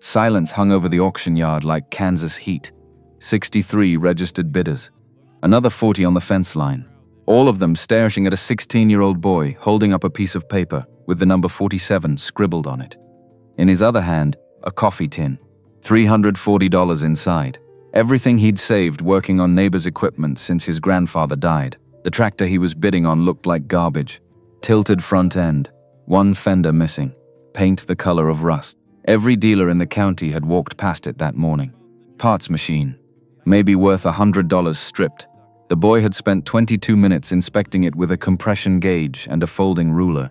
Silence hung over the auction yard like Kansas heat. 63 registered bidders. Another 40 on the fence line. All of them staring at a 16-year-old boy holding up a piece of paper with the number 47 scribbled on it. In his other hand, a coffee tin. $340 inside. Everything he'd saved working on neighbor's equipment since his grandfather died. The tractor he was bidding on looked like garbage. Tilted front end. One fender missing. Paint the color of rust. Every dealer in the county had walked past it that morning. Parts machine. Maybe worth $100 stripped. The boy had spent 22 minutes inspecting it with a compression gauge and a folding ruler.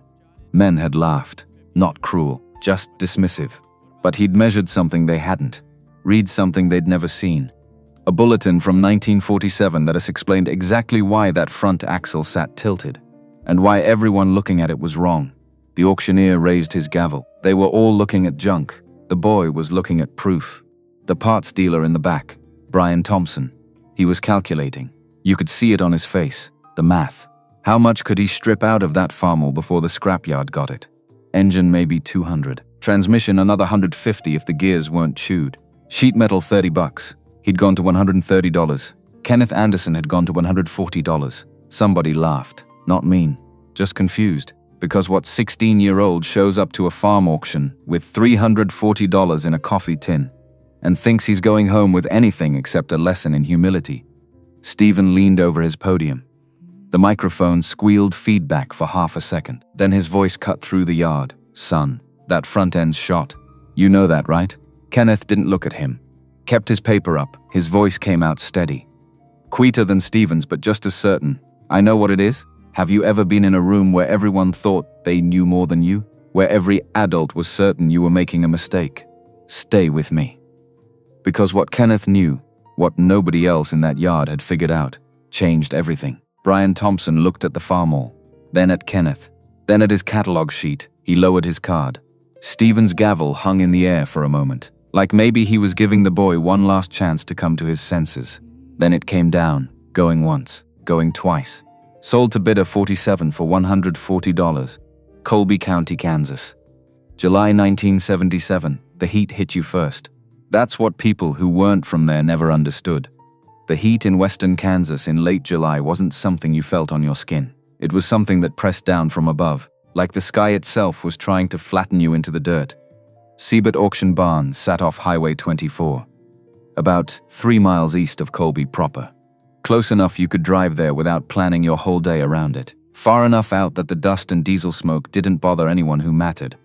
Men had laughed. Not cruel, just dismissive. But he'd measured something they hadn't. Read something they'd never seen. A bulletin from 1947 that has explained exactly why that front axle sat tilted, and why everyone looking at it was wrong. The auctioneer raised his gavel. They were all looking at junk. The boy was looking at proof. The parts dealer in the back, Brian Thompson. He was calculating. You could see it on his face. The math. How much could he strip out of that Farmall before the scrapyard got it? Engine maybe $200. Transmission another $150 if the gears weren't chewed. Sheet metal $30. He'd gone to $130. Kenneth Anderson had gone to $140. Somebody laughed. Not mean. Just confused. Because what 16-year-old shows up to a farm auction with $340 in a coffee tin and thinks he's going home with anything except a lesson in humility? Stephen leaned over his podium. The microphone squealed feedback for half a second. Then his voice cut through the yard. Son, that front end's shot. You know that, right? Kenneth didn't look at him. Kept his paper up. His voice came out steady. Quieter than Stephen's, but just as certain. I know what it is. Have you ever been in a room where everyone thought they knew more than you? Where every adult was certain you were making a mistake? Stay with me. Because what Kenneth knew, what nobody else in that yard had figured out, changed everything. Brian Thompson looked at the Farmall, then at Kenneth, then at his catalog sheet. He lowered his card. Stephen's gavel hung in the air for a moment, like maybe he was giving the boy one last chance to come to his senses. Then it came down, going once, going twice. Sold to bidder 47 for $140. Colby County, Kansas. July 1977, the heat hit you first. That's what people who weren't from there never understood. The heat in western Kansas in late July wasn't something you felt on your skin. It was something that pressed down from above, like the sky itself was trying to flatten you into the dirt. Siebert Auction Barn sat off Highway 24, about 3 miles east of Colby proper. Close enough you could drive there without planning your whole day around it. Far enough out that the dust and diesel smoke didn't bother anyone who mattered.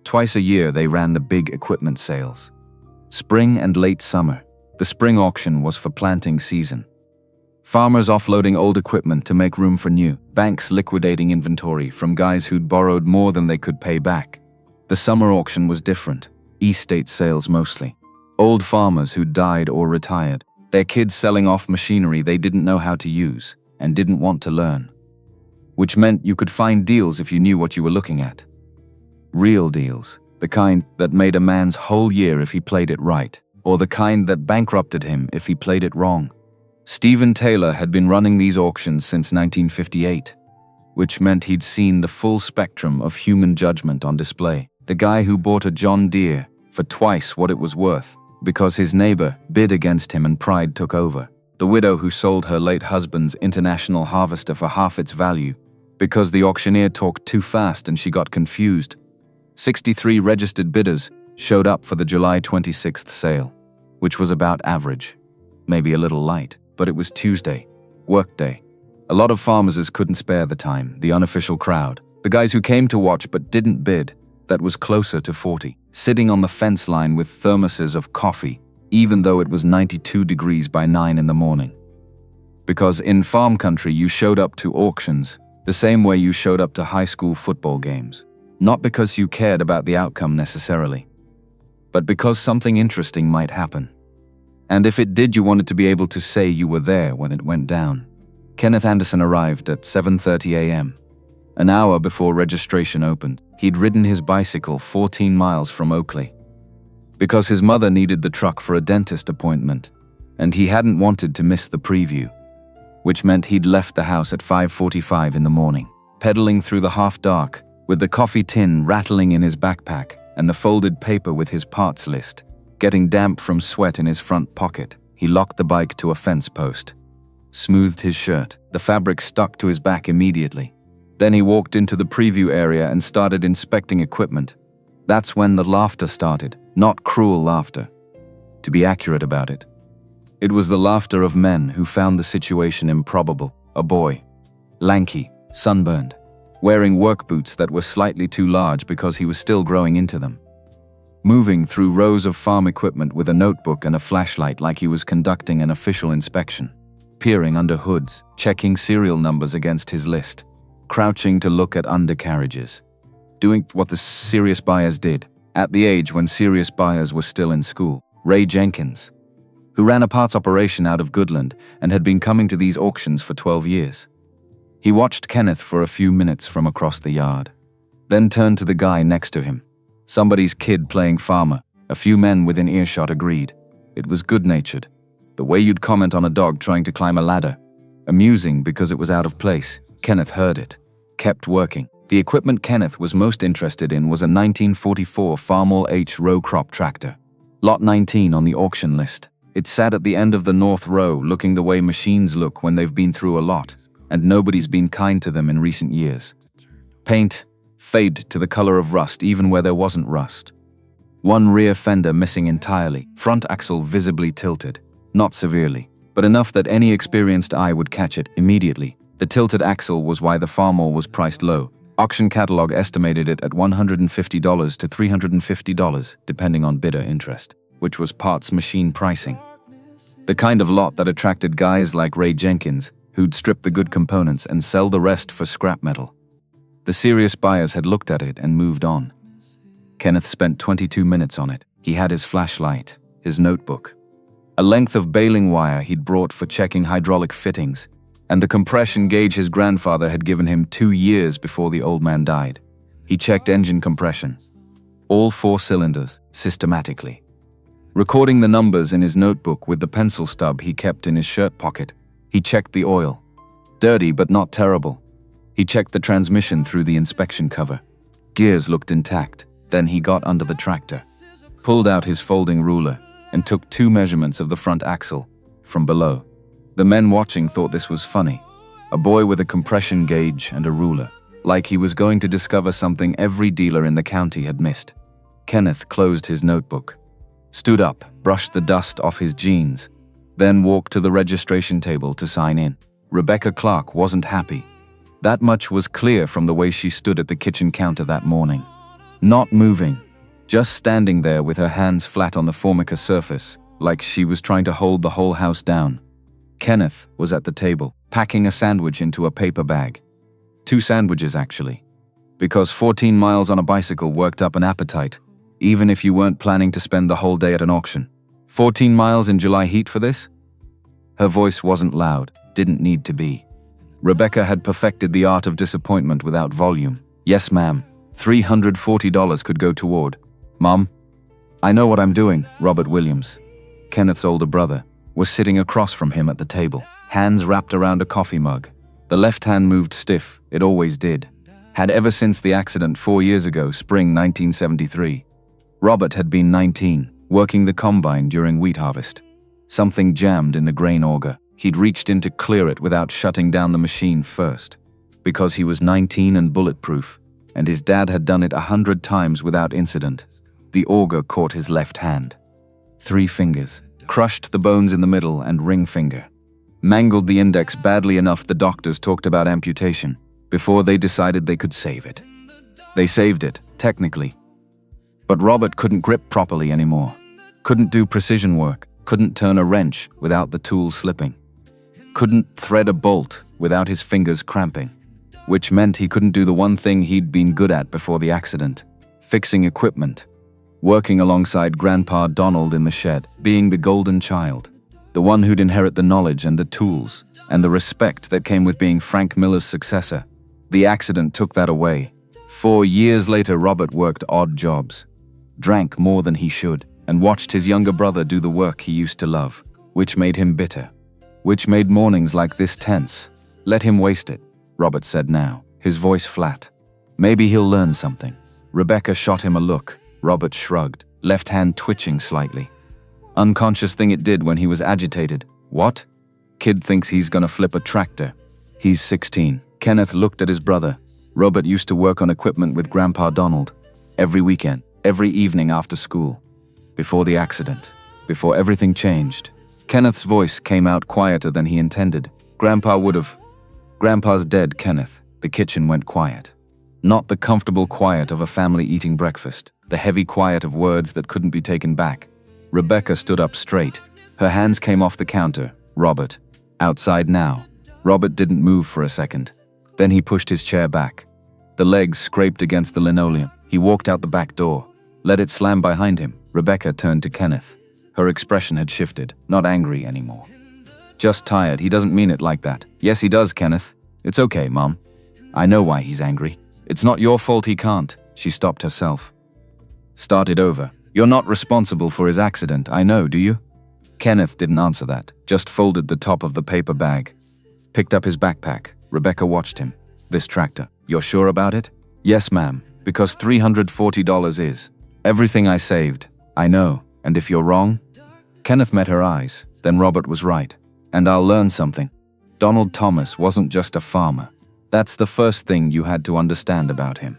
Twice a year they ran the big equipment sales. Spring and late summer. The spring auction was for planting season. Farmers offloading old equipment to make room for new. Banks liquidating inventory from guys who'd borrowed more than they could pay back. The summer auction was different. Estate sales mostly. Old farmers who'd died or retired. Their kids selling off machinery they didn't know how to use and didn't want to learn. Which meant you could find deals if you knew what you were looking at. Real deals. The kind that made a man's whole year if he played it right, or the kind that bankrupted him if he played it wrong. Stephen Taylor had been running these auctions since 1958, which meant he'd seen the full spectrum of human judgment on display. The guy who bought a John Deere for twice what it was worth because his neighbor bid against him and pride took over. The widow who sold her late husband's International Harvester for half its value because the auctioneer talked too fast and she got confused. 63 registered bidders showed up for the July 26th sale, which was about average. Maybe a little light, but it was Tuesday, work day. A lot of farmers couldn't spare the time, the unofficial crowd. The guys who came to watch but didn't bid, that was closer to 40, sitting on the fence line with thermoses of coffee, even though it was 92 degrees by 9 in the morning. Because in farm country you showed up to auctions the same way you showed up to high school football games. Not because you cared about the outcome necessarily, but because something interesting might happen. And if it did, you wanted to be able to say you were there when it went down. Kenneth Anderson arrived at 7:30 a.m. An hour before registration opened. He'd ridden his bicycle 14 miles from Oakley because his mother needed the truck for a dentist appointment, and he hadn't wanted to miss the preview, which meant he'd left the house at 5:45 in the morning, pedaling through the half-dark, with the coffee tin rattling in his backpack and the folded paper with his parts list. Getting damp from sweat in his front pocket, he locked the bike to a fence post. Smoothed his shirt. The fabric stuck to his back immediately. Then he walked into the preview area and started inspecting equipment. That's when the laughter started, not cruel laughter. To be accurate about it, it was the laughter of men who found the situation improbable. A boy, lanky, sunburned, wearing work boots that were slightly too large because he was still growing into them. Moving through rows of farm equipment with a notebook and a flashlight like he was conducting an official inspection. Peering under hoods, checking serial numbers against his list. Crouching to look at undercarriages. Doing what the serious buyers did, at the age when serious buyers were still in school. Ray Jenkins, who ran a parts operation out of Goodland and had been coming to these auctions for 12 years. He watched Kenneth for a few minutes from across the yard, then turned to the guy next to him. Somebody's kid playing farmer. A few men within earshot agreed. It was good-natured. The way you'd comment on a dog trying to climb a ladder. Amusing because it was out of place. Kenneth heard it. Kept working. The equipment Kenneth was most interested in was a 1944 Farmall H row crop tractor. Lot 19 on the auction list. It sat at the end of the north row, looking the way machines look when they've been through a lot, and nobody's been kind to them in recent years. Paint, fade to the color of rust even where there wasn't rust. One rear fender missing entirely, front axle visibly tilted. Not severely, but enough that any experienced eye would catch it immediately. The tilted axle was why the Farmall was priced low. Auction catalog estimated it at $150 to $350, depending on bidder interest, which was parts machine pricing. The kind of lot that attracted guys like Ray Jenkins, who'd strip the good components and sell the rest for scrap metal. The serious buyers had looked at it and moved on. Kenneth spent 22 minutes on it. He had his flashlight, his notebook, a length of baling wire he'd brought for checking hydraulic fittings, and the compression gauge his grandfather had given him 2 years before the old man died. He checked engine compression, all 4 cylinders, systematically. Recording the numbers in his notebook with the pencil stub he kept in his shirt pocket, he checked the oil. Dirty but not terrible. He checked the transmission through the inspection cover. Gears looked intact. Then he got under the tractor, pulled out his folding ruler, and took 2 measurements of the front axle, from below. The men watching thought this was funny. A boy with a compression gauge and a ruler, like he was going to discover something every dealer in the county had missed. Kenneth closed his notebook, stood up, brushed the dust off his jeans, then walked to the registration table to sign in. Rebecca Clark wasn't happy. That much was clear from the way she stood at the kitchen counter that morning. Not moving, just standing there with her hands flat on the formica surface, like she was trying to hold the whole house down. Kenneth was at the table, packing a sandwich into a paper bag. 2 sandwiches, actually. Because 14 miles on a bicycle worked up an appetite, even if you weren't planning to spend the whole day at an auction. 14 miles in July heat for this? Her voice wasn't loud, didn't need to be. Rebecca had perfected the art of disappointment without volume. Yes, ma'am. $340 could go toward. Mom, I know what I'm doing. Robert Williams, Kenneth's older brother, was sitting across from him at the table, hands wrapped around a coffee mug. The left hand moved stiff, it always did. Had ever since the accident 4 years ago, spring 1973. Robert had been 19, working the combine during wheat harvest. Something jammed in the grain auger. He'd reached in to clear it without shutting down the machine first. Because he was 19 and bulletproof, and his dad had done it 100 times without incident. The auger caught his left hand. 3 fingers. Crushed the bones in the middle and ring finger. Mangled the index badly enough the doctors talked about amputation, before they decided they could save it. They saved it, technically. But Robert couldn't grip properly anymore. Couldn't do precision work. Couldn't turn a wrench without the tool slipping. Couldn't thread a bolt without his fingers cramping. Which meant he couldn't do the one thing he'd been good at before the accident. Fixing equipment. Working alongside Grandpa Donald in the shed, being the golden child. The one who'd inherit the knowledge and the tools, and the respect that came with being Frank Miller's successor. The accident took that away. 4 years later, Robert worked odd jobs. Drank more than he should, and watched his younger brother do the work he used to love. Which made him bitter. Which made mornings like this tense. Let him waste it, Robert said now, his voice flat. Maybe he'll learn something. Rebecca shot him a look. Robert shrugged. left hand twitching slightly. Unconscious thing it did when he was agitated. What? Kid thinks he's gonna flip a tractor. He's 16. Kenneth looked at his brother. Robert used to work on equipment with Grandpa Donald. Every weekend, every evening after school. Before the accident. Before everything changed. Kenneth's voice came out quieter than he intended. Grandpa would've. Grandpa's dead, Kenneth. The kitchen went quiet. Not the comfortable quiet of a family eating breakfast. The heavy quiet of words that couldn't be taken back. Rebecca stood up straight. Her hands came off the counter. Robert. Outside now. Robert didn't move for a second. Then he pushed his chair back. The legs scraped against the linoleum. He walked out the back door. Let it slam behind him. Rebecca turned to Kenneth. Her expression had shifted. Not angry anymore. Just tired. He doesn't mean it like that. Yes, he does, Kenneth. It's okay, Mom. I know why he's angry. It's not your fault he can't. She stopped herself. Started over. You're not responsible for his accident, I know, do you? Kenneth didn't answer that, just folded the top of the paper bag. Picked up his backpack. Rebecca watched him. This tractor. You're sure about it? Yes, ma'am, because $340 is everything I saved. I know, and if you're wrong? Kenneth met her eyes. Then Robert was right. And I'll learn something. Donald Thomas wasn't just a farmer. That's the first thing you had to understand about him.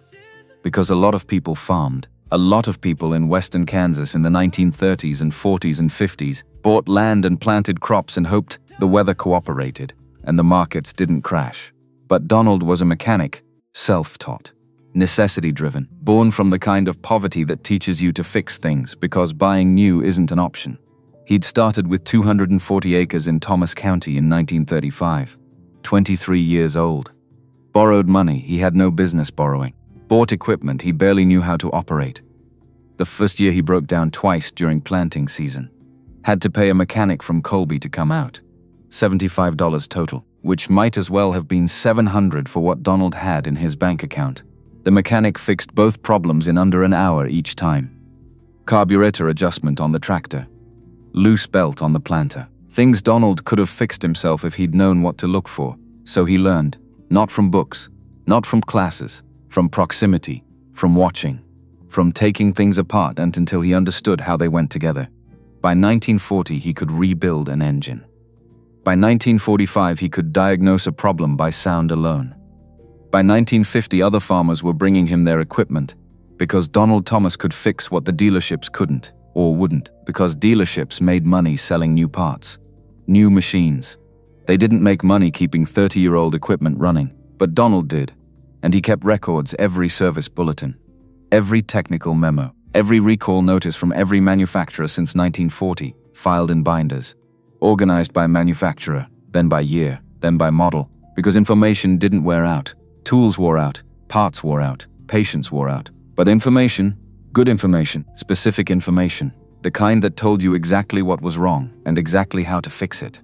Because a lot of people farmed. A lot of people in western Kansas in the 1930s and 40s and 50s bought land and planted crops and hoped the weather cooperated and the markets didn't crash. But Donald was a mechanic, self-taught, necessity-driven, born from the kind of poverty that teaches you to fix things because buying new isn't an option. He'd started with 240 acres in Thomas County in 1935, 23 years old. Borrowed money he had no business borrowing. Bought equipment he barely knew how to operate. The first year he broke down twice during planting season. Had to pay a mechanic from Colby to come out. $75 total, which might as well have been $700 for what Donald had in his bank account. The mechanic fixed both problems in under an hour each time. Carburetor adjustment on the tractor. Loose belt on the planter. Things Donald could have fixed himself if he'd known what to look for. So he learned. Not from books. Not from classes. From proximity. From watching. From taking things apart and until he understood how they went together. By 1940 he could rebuild an engine. By 1945 he could diagnose a problem by sound alone. By 1950 other farmers were bringing him their equipment because Donald Thomas could fix what the dealerships couldn't or wouldn't because dealerships made money selling new parts, new machines. They didn't make money keeping 30-year-old equipment running, but Donald did, and he kept records every service bulletin, every technical memo, every recall notice from every manufacturer since 1940, filed in binders, organized by manufacturer, then by year, then by model, because information didn't wear out. Tools wore out, parts wore out, patience wore out. But information, good information, specific information, the kind that told you exactly what was wrong and exactly how to fix it.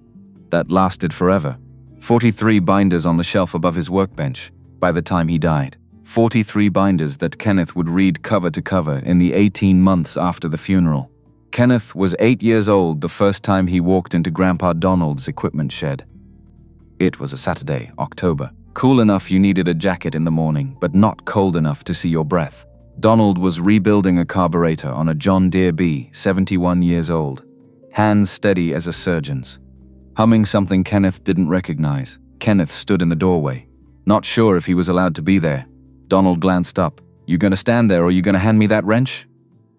That lasted forever. 43 binders on the shelf above his workbench by the time he died. 43 binders that Kenneth would read cover to cover in the 18 months after the funeral. Kenneth was 8 years old the first time he walked into Grandpa Donald's equipment shed. It was a Saturday, October. Cool enough you needed a jacket in the morning, but not cold enough to see your breath. Donald was rebuilding a carburetor on a John Deere B, 71 years old. Hands steady as a surgeon's. Humming something Kenneth didn't recognize. Kenneth stood in the doorway, not sure if he was allowed to be there. Donald glanced up. You gonna stand there or you gonna hand me that wrench?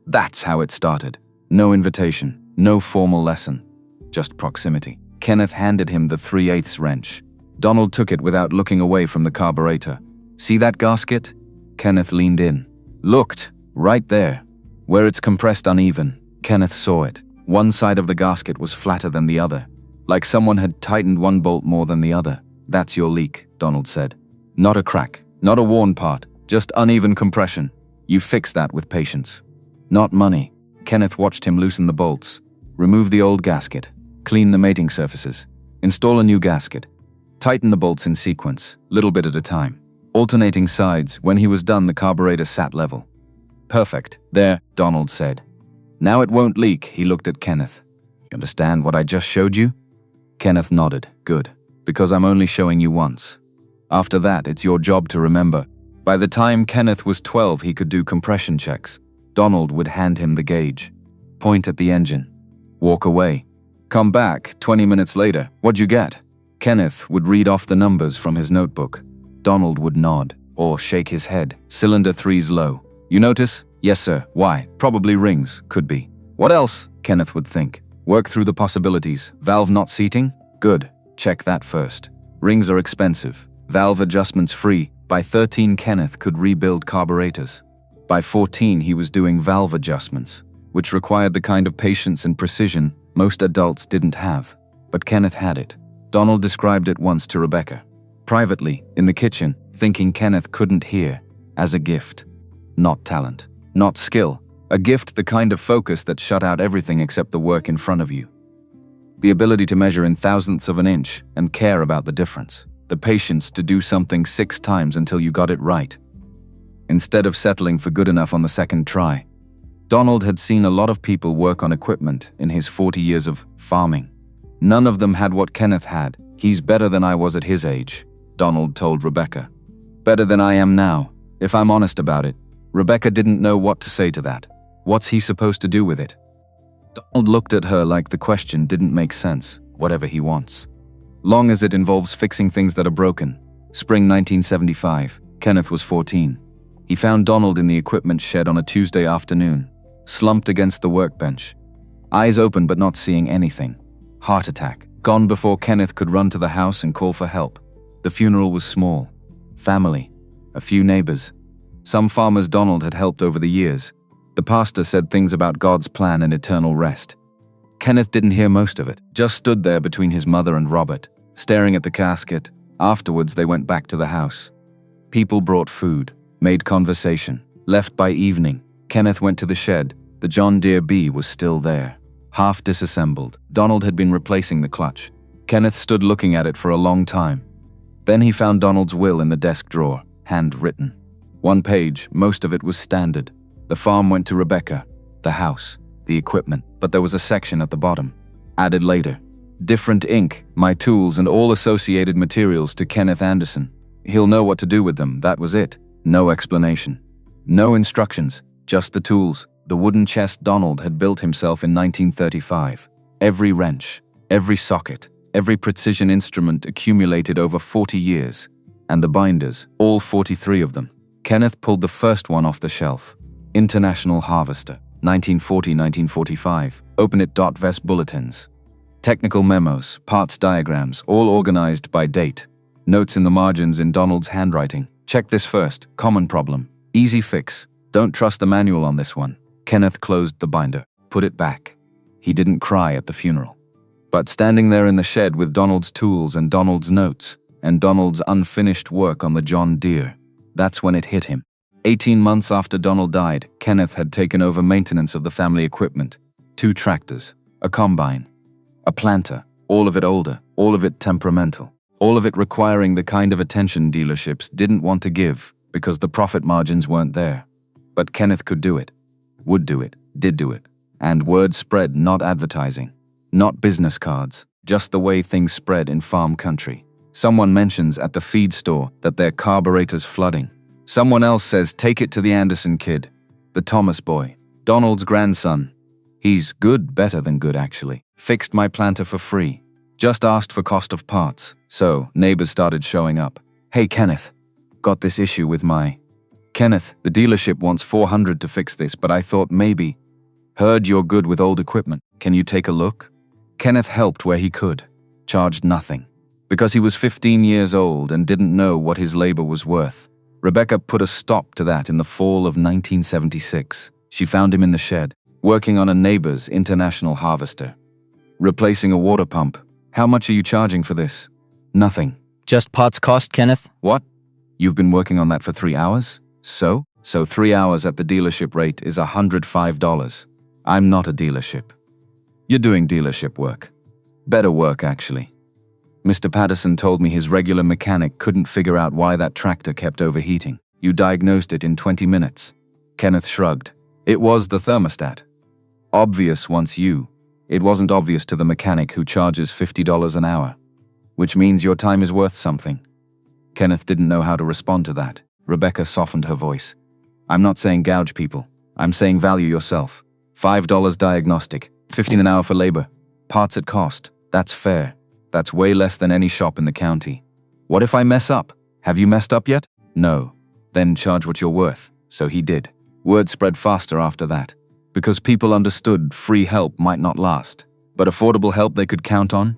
That's how it started. No invitation, no formal lesson, just proximity. Kenneth handed him the 3/8 wrench. Donald took it without looking away from the carburetor. See that gasket? Kenneth leaned in. Looked, right there, where it's compressed uneven. Kenneth saw it. One side of the gasket was flatter than the other, like someone had tightened one bolt more than the other. That's your leak, Donald said. Not a crack, not a worn part, just uneven compression. You fix that with patience. Not money. Kenneth watched him loosen the bolts, remove the old gasket, clean the mating surfaces, install a new gasket, tighten the bolts in sequence, little bit at a time. Alternating sides, when he was done the carburetor sat level. Perfect. There, Donald said. Now it won't leak, he looked at Kenneth. You understand what I just showed you? Kenneth nodded. Good. Because I'm only showing you once. After that, it's your job to remember. By the time Kenneth was 12, he could do compression checks. Donald would hand him the gauge, point at the engine, walk away. Come back 20 minutes later. What'd you get? Kenneth would read off the numbers from his notebook. Donald would nod or shake his head. Cylinder 3's low. You notice? Yes, sir. Why? Probably rings. Could be. What else? Kenneth would think. Work through the possibilities. Valve not seating? Good. Check that first. Rings are expensive. Valve adjustments free. By 13, Kenneth could rebuild carburetors. By 14, he was doing valve adjustments, which required the kind of patience and precision most adults didn't have. But Kenneth had it. Donald described it once to Rebecca, privately, in the kitchen, thinking Kenneth couldn't hear, as a gift. Not talent, not skill. A gift, the kind of focus that shut out everything except the work in front of you. The ability to measure in thousandths of an inch and care about the difference. The patience to do something 6 times until you got it right, instead of settling for good enough on the second try. Donald had seen a lot of people work on equipment in his 40 years of farming. None of them had what Kenneth had. He's better than I was at his age, Donald told Rebecca. Better than I am now, if I'm honest about it. Rebecca didn't know what to say to that. What's he supposed to do with it? Donald looked at her like the question didn't make sense. Whatever he wants. Long as it involves fixing things that are broken. Spring 1975. Kenneth was 14. He found Donald in the equipment shed on a Tuesday afternoon, slumped against the workbench. Eyes open but not seeing anything. Heart attack. Gone before Kenneth could run to the house and call for help. The funeral was small. Family. A few neighbors. Some farmers Donald had helped over the years. The pastor said things about God's plan and eternal rest. Kenneth didn't hear most of it, just stood there between his mother and Robert, staring at the casket. Afterwards, they went back to the house. People brought food, made conversation. Left by evening, Kenneth went to the shed. The John Deere B was still there, half disassembled. Donald had been replacing the clutch. Kenneth stood looking at it for a long time. Then he found Donald's will in the desk drawer, handwritten. 1 page, most of it was standard. The farm went to Rebecca, the house, the equipment, but there was a section at the bottom. Added later. Different ink, my tools and all associated materials to Kenneth Anderson. He'll know what to do with them, that was it. No explanation. No instructions, just the tools. The wooden chest Donald had built himself in 1935. Every wrench, every socket, every precision instrument accumulated over 40 years. And the binders, all 43 of them. Kenneth pulled the first one off the shelf. International Harvester, 1940-1945. Open it. Vest bulletins. Technical memos, parts diagrams, all organized by date. Notes in the margins in Donald's handwriting. Check this first. Common problem. Easy fix. Don't trust the manual on this one. Kenneth closed the binder, put it back. He didn't cry at the funeral. But standing there in the shed with Donald's tools and Donald's notes, and Donald's unfinished work on the John Deere, that's when it hit him. 18 months after Donald died, Kenneth had taken over maintenance of the family equipment. 2 tractors, a combine, a planter, all of it older, all of it temperamental, all of it requiring the kind of attention dealerships didn't want to give because the profit margins weren't there. But Kenneth could do it, would do it, did do it. And word spread, not advertising, not business cards, just the way things spread in farm country. Someone mentions at the feed store that their carburetor's flooding. Someone else says take it to the Anderson kid, the Thomas boy, Donald's grandson. He's good, better than good actually. Fixed my planter for free. Just asked for cost of parts. So, neighbors started showing up. Hey Kenneth, got this issue with my... Kenneth, the dealership wants $400 to fix this, but I thought maybe... Heard you're good with old equipment. Can you take a look? Kenneth helped where he could. Charged nothing. Because he was 15 years old and didn't know what his labor was worth. Rebecca put a stop to that in the fall of 1976. She found him in the shed, working on a neighbor's International Harvester. Replacing a water pump. How much are you charging for this? Nothing. Just parts cost, Kenneth? What? You've been working on that for 3 hours? So 3 hours at the dealership rate is $105. I'm not a dealership. You're doing dealership work. Better work, actually. Mr. Patterson told me his regular mechanic couldn't figure out why that tractor kept overheating. You diagnosed it in 20 minutes. Kenneth shrugged. It was the thermostat. Obvious once you. It wasn't obvious to the mechanic who charges $50 an hour. Which means your time is worth something. Kenneth didn't know how to respond to that. Rebecca softened her voice. I'm not saying gouge people. I'm saying value yourself. $5 diagnostic, $15 an hour for labor. Parts at cost. That's fair. That's way less than any shop in the county. What if I mess up? Have you messed up yet? No. Then charge what you're worth. So he did. Word spread faster after that. Because people understood free help might not last, but affordable help they could count on?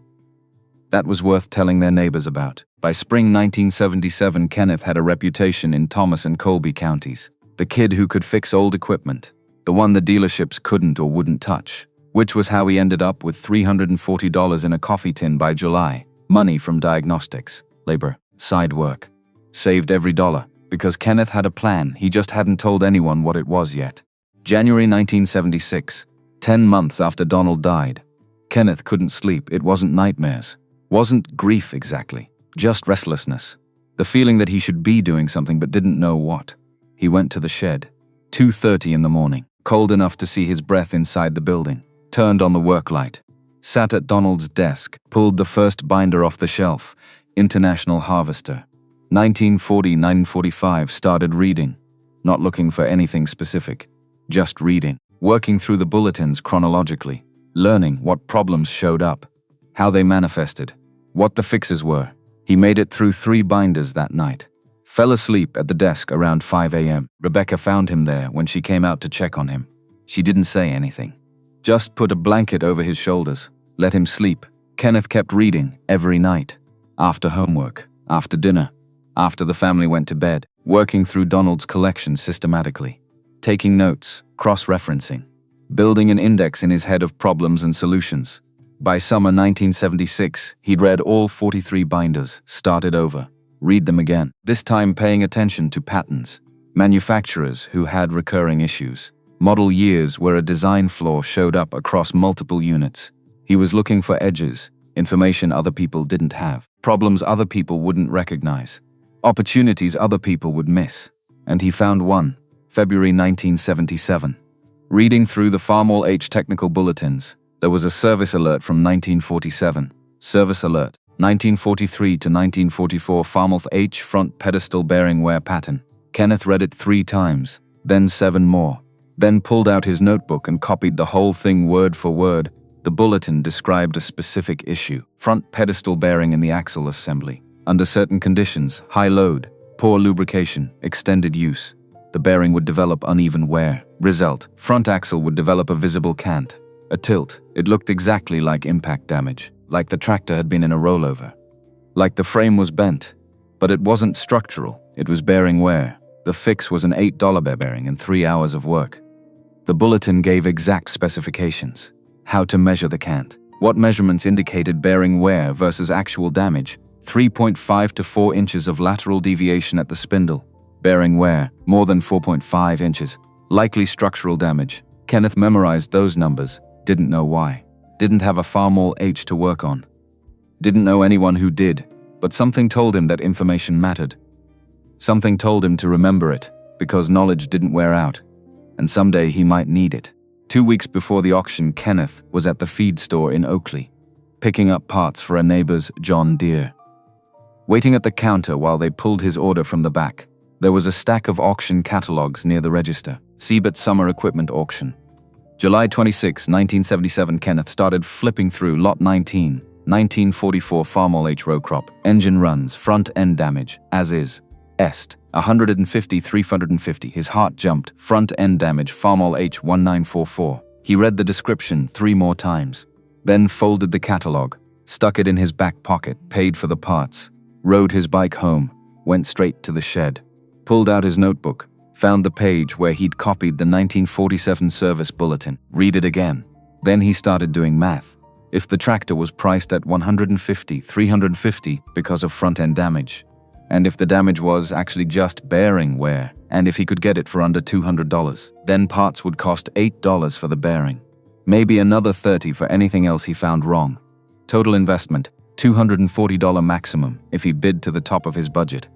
That was worth telling their neighbors about. By spring 1977, Kenneth had a reputation in Thomas and Colby counties. The kid who could fix old equipment. The one the dealerships couldn't or wouldn't touch. Which was how he ended up with $340 in a coffee tin by July. Money from diagnostics, labor, side work. Saved every dollar. Because Kenneth had a plan, he just hadn't told anyone what it was yet. January 1976, 10 months after Donald died. Kenneth couldn't sleep. It wasn't nightmares. Wasn't grief exactly. Just restlessness. The feeling that he should be doing something but didn't know what. He went to the shed. 2:30 in the morning. Cold enough to see his breath inside the building. Turned on the work light. Sat at Donald's desk. Pulled the first binder off the shelf. International Harvester. 1940-1945. Started reading. Not looking for anything specific. Just reading. Working through the bulletins chronologically. Learning what problems showed up. How they manifested. What the fixes were. He made it through 3 binders that night. Fell asleep at the desk around 5 a.m. Rebecca found him there when she came out to check on him. She didn't say anything. Just put a blanket over his shoulders. Let him sleep. Kenneth kept reading every night. After homework. After dinner. After the family went to bed. Working through Donald's collection systematically. Taking notes. Cross-referencing. Building an index in his head of problems and solutions. By summer 1976, he'd read all 43 binders, started over. Read them again, this time paying attention to patterns. Manufacturers who had recurring issues. Model years where a design flaw showed up across multiple units. He was looking for edges, information other people didn't have. Problems other people wouldn't recognize. Opportunities other people would miss. And he found one, February 1977. Reading through the Farmall H technical bulletins, there was a service alert from 1947. Service alert, 1943 to 1944 Farmall H front pedestal bearing wear pattern. Kenneth read it 3 times, then 7 more. Then pulled out his notebook and copied the whole thing word for word. The bulletin described a specific issue. Front pedestal bearing in the axle assembly. Under certain conditions, high load, poor lubrication, extended use. The bearing would develop uneven wear. Result, front axle would develop a visible cant. A tilt. It looked exactly like impact damage. Like the tractor had been in a rollover. Like the frame was bent. But it wasn't structural. It was bearing wear. The fix was an $8 bearing in 3 hours of work. The bulletin gave exact specifications. How to measure the cant. What measurements indicated bearing wear versus actual damage. 3.5 to 4 inches of lateral deviation at the spindle. Bearing wear, more than 4.5 inches. Likely structural damage. Kenneth memorized those numbers. Didn't know why. Didn't have a Farmall H to work on. Didn't know anyone who did, but something told him that information mattered. Something told him to remember it, because knowledge didn't wear out, and someday he might need it. 2 weeks before the auction, Kenneth was at the feed store in Oakley, picking up parts for a neighbor's John Deere. Waiting at the counter while they pulled his order from the back, there was a stack of auction catalogs near the register. Siebert Summer Equipment Auction. July 26, 1977, Kenneth started flipping through Lot 19, 1944 Farmall H row crop, engine runs, front end damage, as is, est, 150, 350, his heart jumped, front end damage, Farmall H 1944. He read the description 3 more times, then folded the catalog, stuck it in his back pocket, paid for the parts, rode his bike home, went straight to the shed, pulled out his notebook, found the page where he'd copied the 1947 service bulletin. Read it again. Then he started doing math. If the tractor was priced at $150, $350 because of front-end damage, and if the damage was actually just bearing wear, and if he could get it for under $200, then parts would cost $8 for the bearing. Maybe another $30 for anything else he found wrong. Total investment, $240 maximum if he bid to the top of his budget.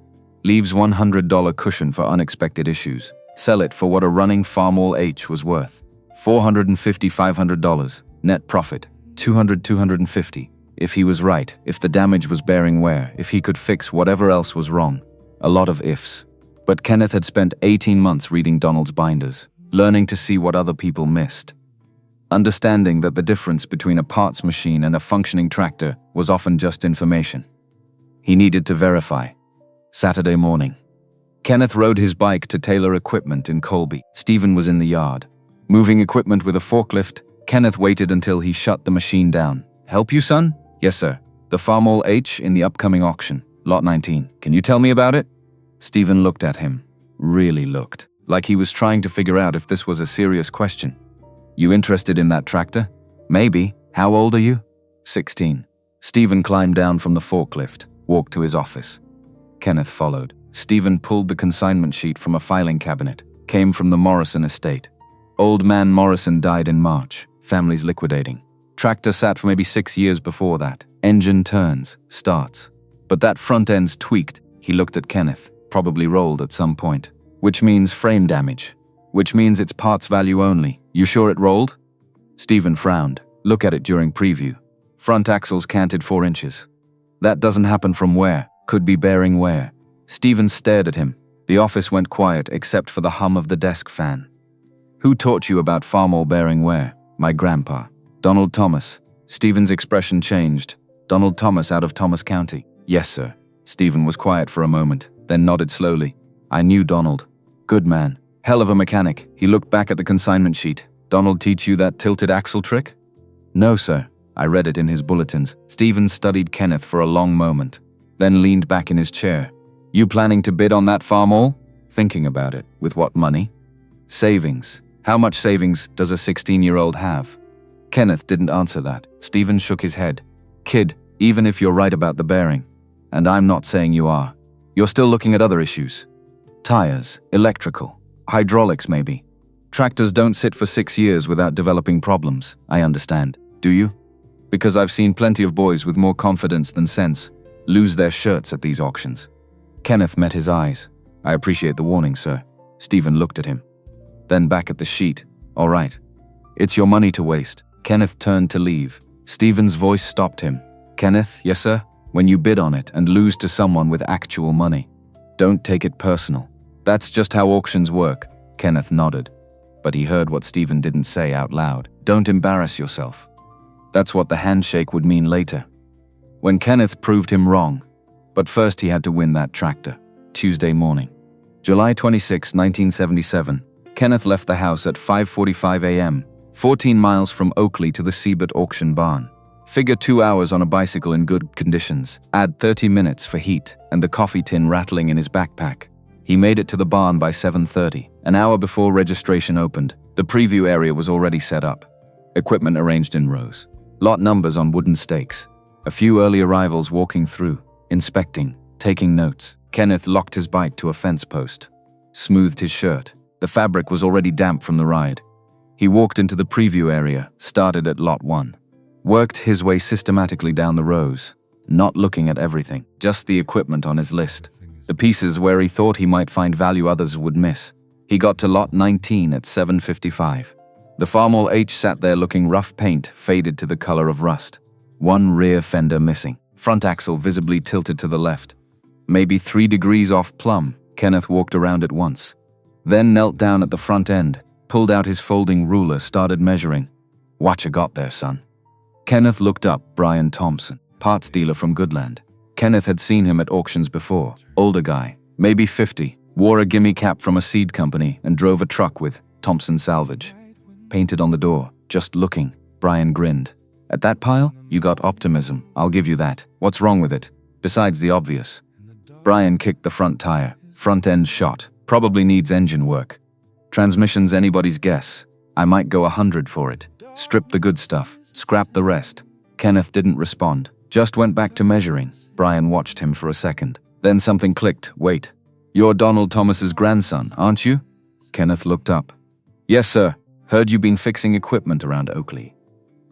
Leaves $100 cushion for unexpected issues. Sell it for what a running Farmall H was worth. $450, $500. Net profit, $200, $250. If he was right, if the damage was bearing wear, if he could fix whatever else was wrong. A lot of ifs. But Kenneth had spent 18 months reading Donald's binders, learning to see what other people missed. Understanding that the difference between a parts machine and a functioning tractor was often just information. He needed to verify. Saturday morning. Kenneth rode his bike to Taylor Equipment in Colby. Stephen was in the yard. Moving equipment with a forklift, Kenneth waited until he shut the machine down. "Help you, son?" "Yes, sir. The Farmall H in the upcoming auction. Lot 19. Can you tell me about it?" Stephen looked at him. Really looked. Like he was trying to figure out if this was a serious question. "You interested in that tractor?" "Maybe. How old are you?" 16. Stephen climbed down from the forklift, walked to his office. Kenneth followed. Stephen pulled the consignment sheet from a filing cabinet. Came from the Morrison estate. Old man Morrison died in March. Family's liquidating. Tractor sat for maybe 6 years before that. Engine turns, starts. But that front end's tweaked. He looked at Kenneth. Probably rolled at some point. Which means frame damage. Which means it's parts value only. You sure it rolled? Stephen frowned. Look at it during preview. Front axles canted 4 inches. That doesn't happen from wear. Could be bearing wear. Stephen stared at him. The office went quiet except for the hum of the desk fan. "Who taught you about Farmall bearing wear?" "My grandpa." "Donald Thomas." Stephen's expression changed. "Donald Thomas out of Thomas County?" "Yes, sir." Stephen was quiet for a moment, then nodded slowly. "I knew Donald. Good man. Hell of a mechanic." He looked back at the consignment sheet. "Donald teach you that tilted axle trick?" "No, sir. I read it in his bulletins." Stephen studied Kenneth for a long moment, then leaned back in his chair. "You planning to bid on that Farmall?" "Thinking about it. With what money?" "Savings. How much savings does a 16-year-old have?" Kenneth didn't answer that. Stephen shook his head. "Kid, even if you're right about the bearing, and I'm not saying you are, you're still looking at other issues. Tires, electrical, hydraulics maybe. Tractors don't sit for 6 years without developing problems, I understand. Do you? Because I've seen plenty of boys with more confidence than sense lose their shirts at these auctions." Kenneth met his eyes. "I appreciate the warning, sir." Stephen looked at him. Then back at the sheet. "All right. It's your money to waste." Kenneth turned to leave. Stephen's voice stopped him. "Kenneth, yes sir? When you bid on it and lose to someone with actual money, don't take it personal. That's just how auctions work." Kenneth nodded. But he heard what Stephen didn't say out loud. "Don't embarrass yourself." That's what the handshake would mean later. When Kenneth proved him wrong. But first he had to win that tractor. Tuesday morning. July 26, 1977. Kenneth left the house at 5:45 a.m., 14 miles from Oakley to the Siebert auction barn. Figure 2 hours on a bicycle in good conditions. Add 30 minutes for heat and the coffee tin rattling in his backpack. He made it to the barn by 7:30, an hour before registration opened. The preview area was already set up. Equipment arranged in rows. Lot numbers on wooden stakes. A few early arrivals walking through, inspecting, taking notes. Kenneth locked his bike to a fence post. Smoothed his shirt. The fabric was already damp from the ride. He walked into the preview area, started at lot 1. Worked his way systematically down the rows, not looking at everything, just the equipment on his list. The pieces where he thought he might find value others would miss. He got to lot 19 at 7:55. The Farmall H sat there looking rough paint faded to the color of rust. One rear fender missing. Front axle visibly tilted to the left. Maybe 3 degrees off plumb. Kenneth walked around it once. Then knelt down at the front end, pulled out his folding ruler, started measuring. "What you got there, son?" Kenneth looked up. Brian Thompson, parts dealer from Goodland. Kenneth had seen him at auctions before. Older guy, maybe 50, wore a gimme cap from a seed company and drove a truck with Thompson Salvage. Painted on the door, just looking. Brian grinned. "At that pile, you got optimism, I'll give you that. What's wrong with it? Besides the obvious." Brian kicked the front tire. Front end shot. Probably needs engine work. Transmission's anybody's guess. I might go 100 for it. Strip the good stuff. Scrap the rest. Kenneth didn't respond. Just went back to measuring. Brian watched him for a second. Then something clicked. "Wait. You're Donald Thomas's grandson, aren't you?" Kenneth looked up. "Yes, sir. Heard you been fixing equipment around Oakley."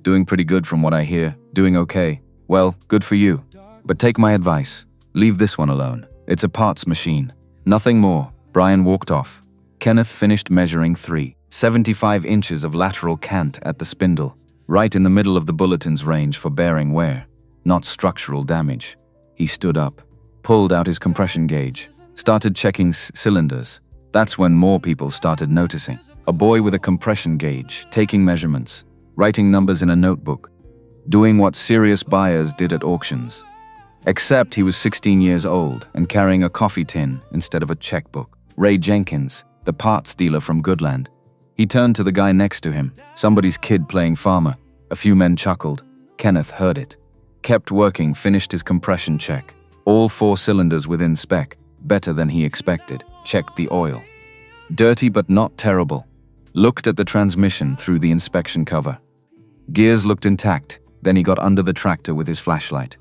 "Doing pretty good from what I hear. Doing okay. Well, good for you. But take my advice. Leave this one alone. It's a parts machine. Nothing more." Brian walked off. Kenneth finished measuring 3.75 inches of lateral cant at the spindle, right in the middle of the bulletin's range for bearing wear, not structural damage. He stood up, pulled out his compression gauge, started checking cylinders. That's when more people started noticing. A boy with a compression gauge, taking measurements, writing numbers in a notebook, doing what serious buyers did at auctions. Except he was 16 years old and carrying a coffee tin instead of a checkbook. Ray Jenkins, the parts dealer from Goodland. He turned to the guy next to him, somebody's kid playing farmer. A few men chuckled. Kenneth heard it. Kept working, finished his compression check. All 4 cylinders within spec, better than he expected. Checked the oil. Dirty but not terrible. Looked at the transmission through the inspection cover. Gears looked intact, then he got under the tractor with his flashlight.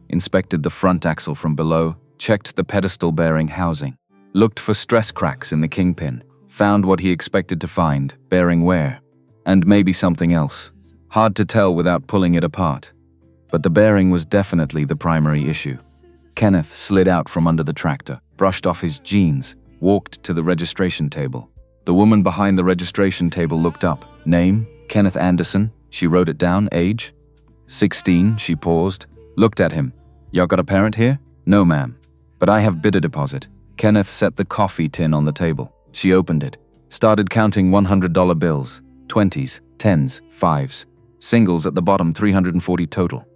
Inspected the front axle from below, checked the pedestal bearing housing. Looked for stress cracks in the kingpin. Found what he expected to find, bearing wear. And maybe something else. Hard to tell without pulling it apart. But the bearing was definitely the primary issue. Kenneth slid out from under the tractor, brushed off his jeans, walked to the registration table. The woman behind the registration table looked up. Name, Kenneth Anderson. She wrote it down. Age, 16. She paused, looked at him. "Y'all got a parent here?" "No, ma'am. But I have bidder deposit." Kenneth set the coffee tin on the table. She opened it, started counting $100 bills, 20s, 10s, 5s, singles at the bottom, 340 total.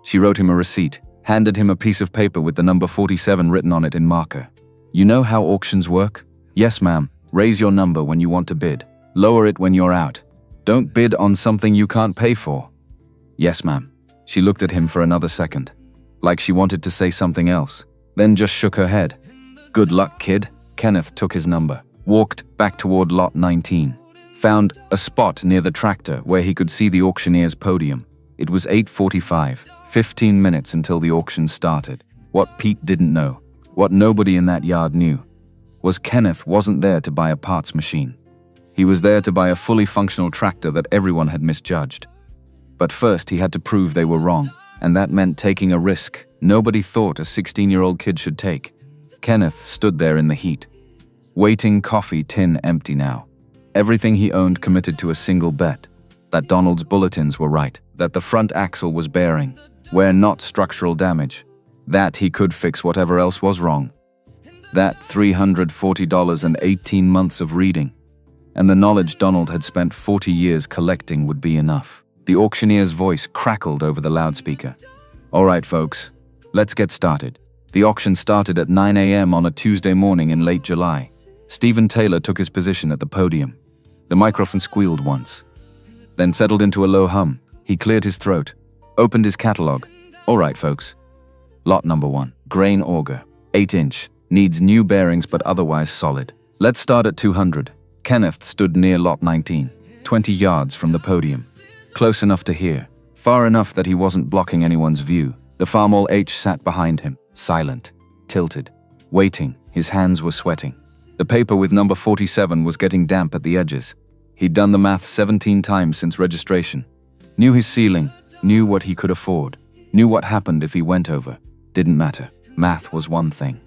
She wrote him a receipt, handed him a piece of paper with the number 47 written on it in marker. "You know how auctions work?" "Yes, ma'am. Raise your number when you want to bid. Lower it when you're out. Don't bid on something you can't pay for." "Yes, ma'am." She looked at him for another second, like she wanted to say something else, then just shook her head. "Good luck, kid." Kenneth took his number, walked back toward lot 19. Found a spot near the tractor where he could see the auctioneer's podium. It was 8:45, 15 minutes until the auction started. What Pete didn't know, what nobody in that yard knew, was Kenneth wasn't there to buy a parts machine. He was there to buy a fully functional tractor that everyone had misjudged. But first he had to prove they were wrong, and that meant taking a risk nobody thought a 16-year-old kid should take. Kenneth stood there in the heat, waiting, coffee tin empty now. Everything he owned committed to a single bet, that Donald's bulletins were right, that the front axle was bearing, where not structural damage, that he could fix whatever else was wrong. That $340 and 18 months of reading, and the knowledge Donald had spent 40 years collecting would be enough. The auctioneer's voice crackled over the loudspeaker. "All right, folks, let's get started." The auction started at 9 a.m. on a Tuesday morning in late July. Stephen Taylor took his position at the podium. The microphone squealed once, then settled into a low hum. He cleared his throat, opened his catalog. "All right, folks. Lot number 1, grain auger, 8-inch, needs new bearings but otherwise solid. Let's start at 200. Kenneth stood near lot 19, 20 yards from the podium. Close enough to hear, far enough that he wasn't blocking anyone's view. The Farmall H sat behind him, silent, tilted, waiting. His hands were sweating. The paper with number 47 was getting damp at the edges. He'd done the math 17 times since registration. Knew his ceiling, knew what he could afford, knew what happened if he went over. Didn't matter. Math was one thing.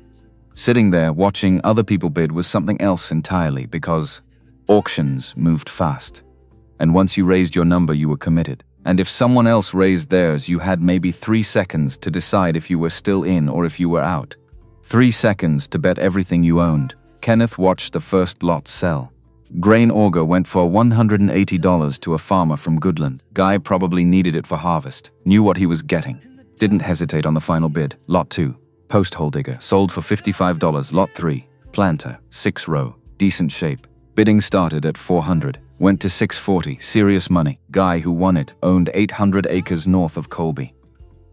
Sitting there watching other people bid was something else entirely, because auctions moved fast. And once you raised your number, you were committed. And if someone else raised theirs, you had maybe 3 seconds to decide if you were still in or if you were out. 3 seconds to bet everything you owned. Kenneth watched the first lot sell. Grain auger went for $180 to a farmer from Goodland. Guy probably needed it for harvest. Knew what he was getting. Didn't hesitate on the final bid. Lot 2, post hole digger, sold for $55. Lot 3, planter, 6-row, decent shape. Bidding started at $400, went to $640, serious money. Guy who won it owned 800 acres north of Colby.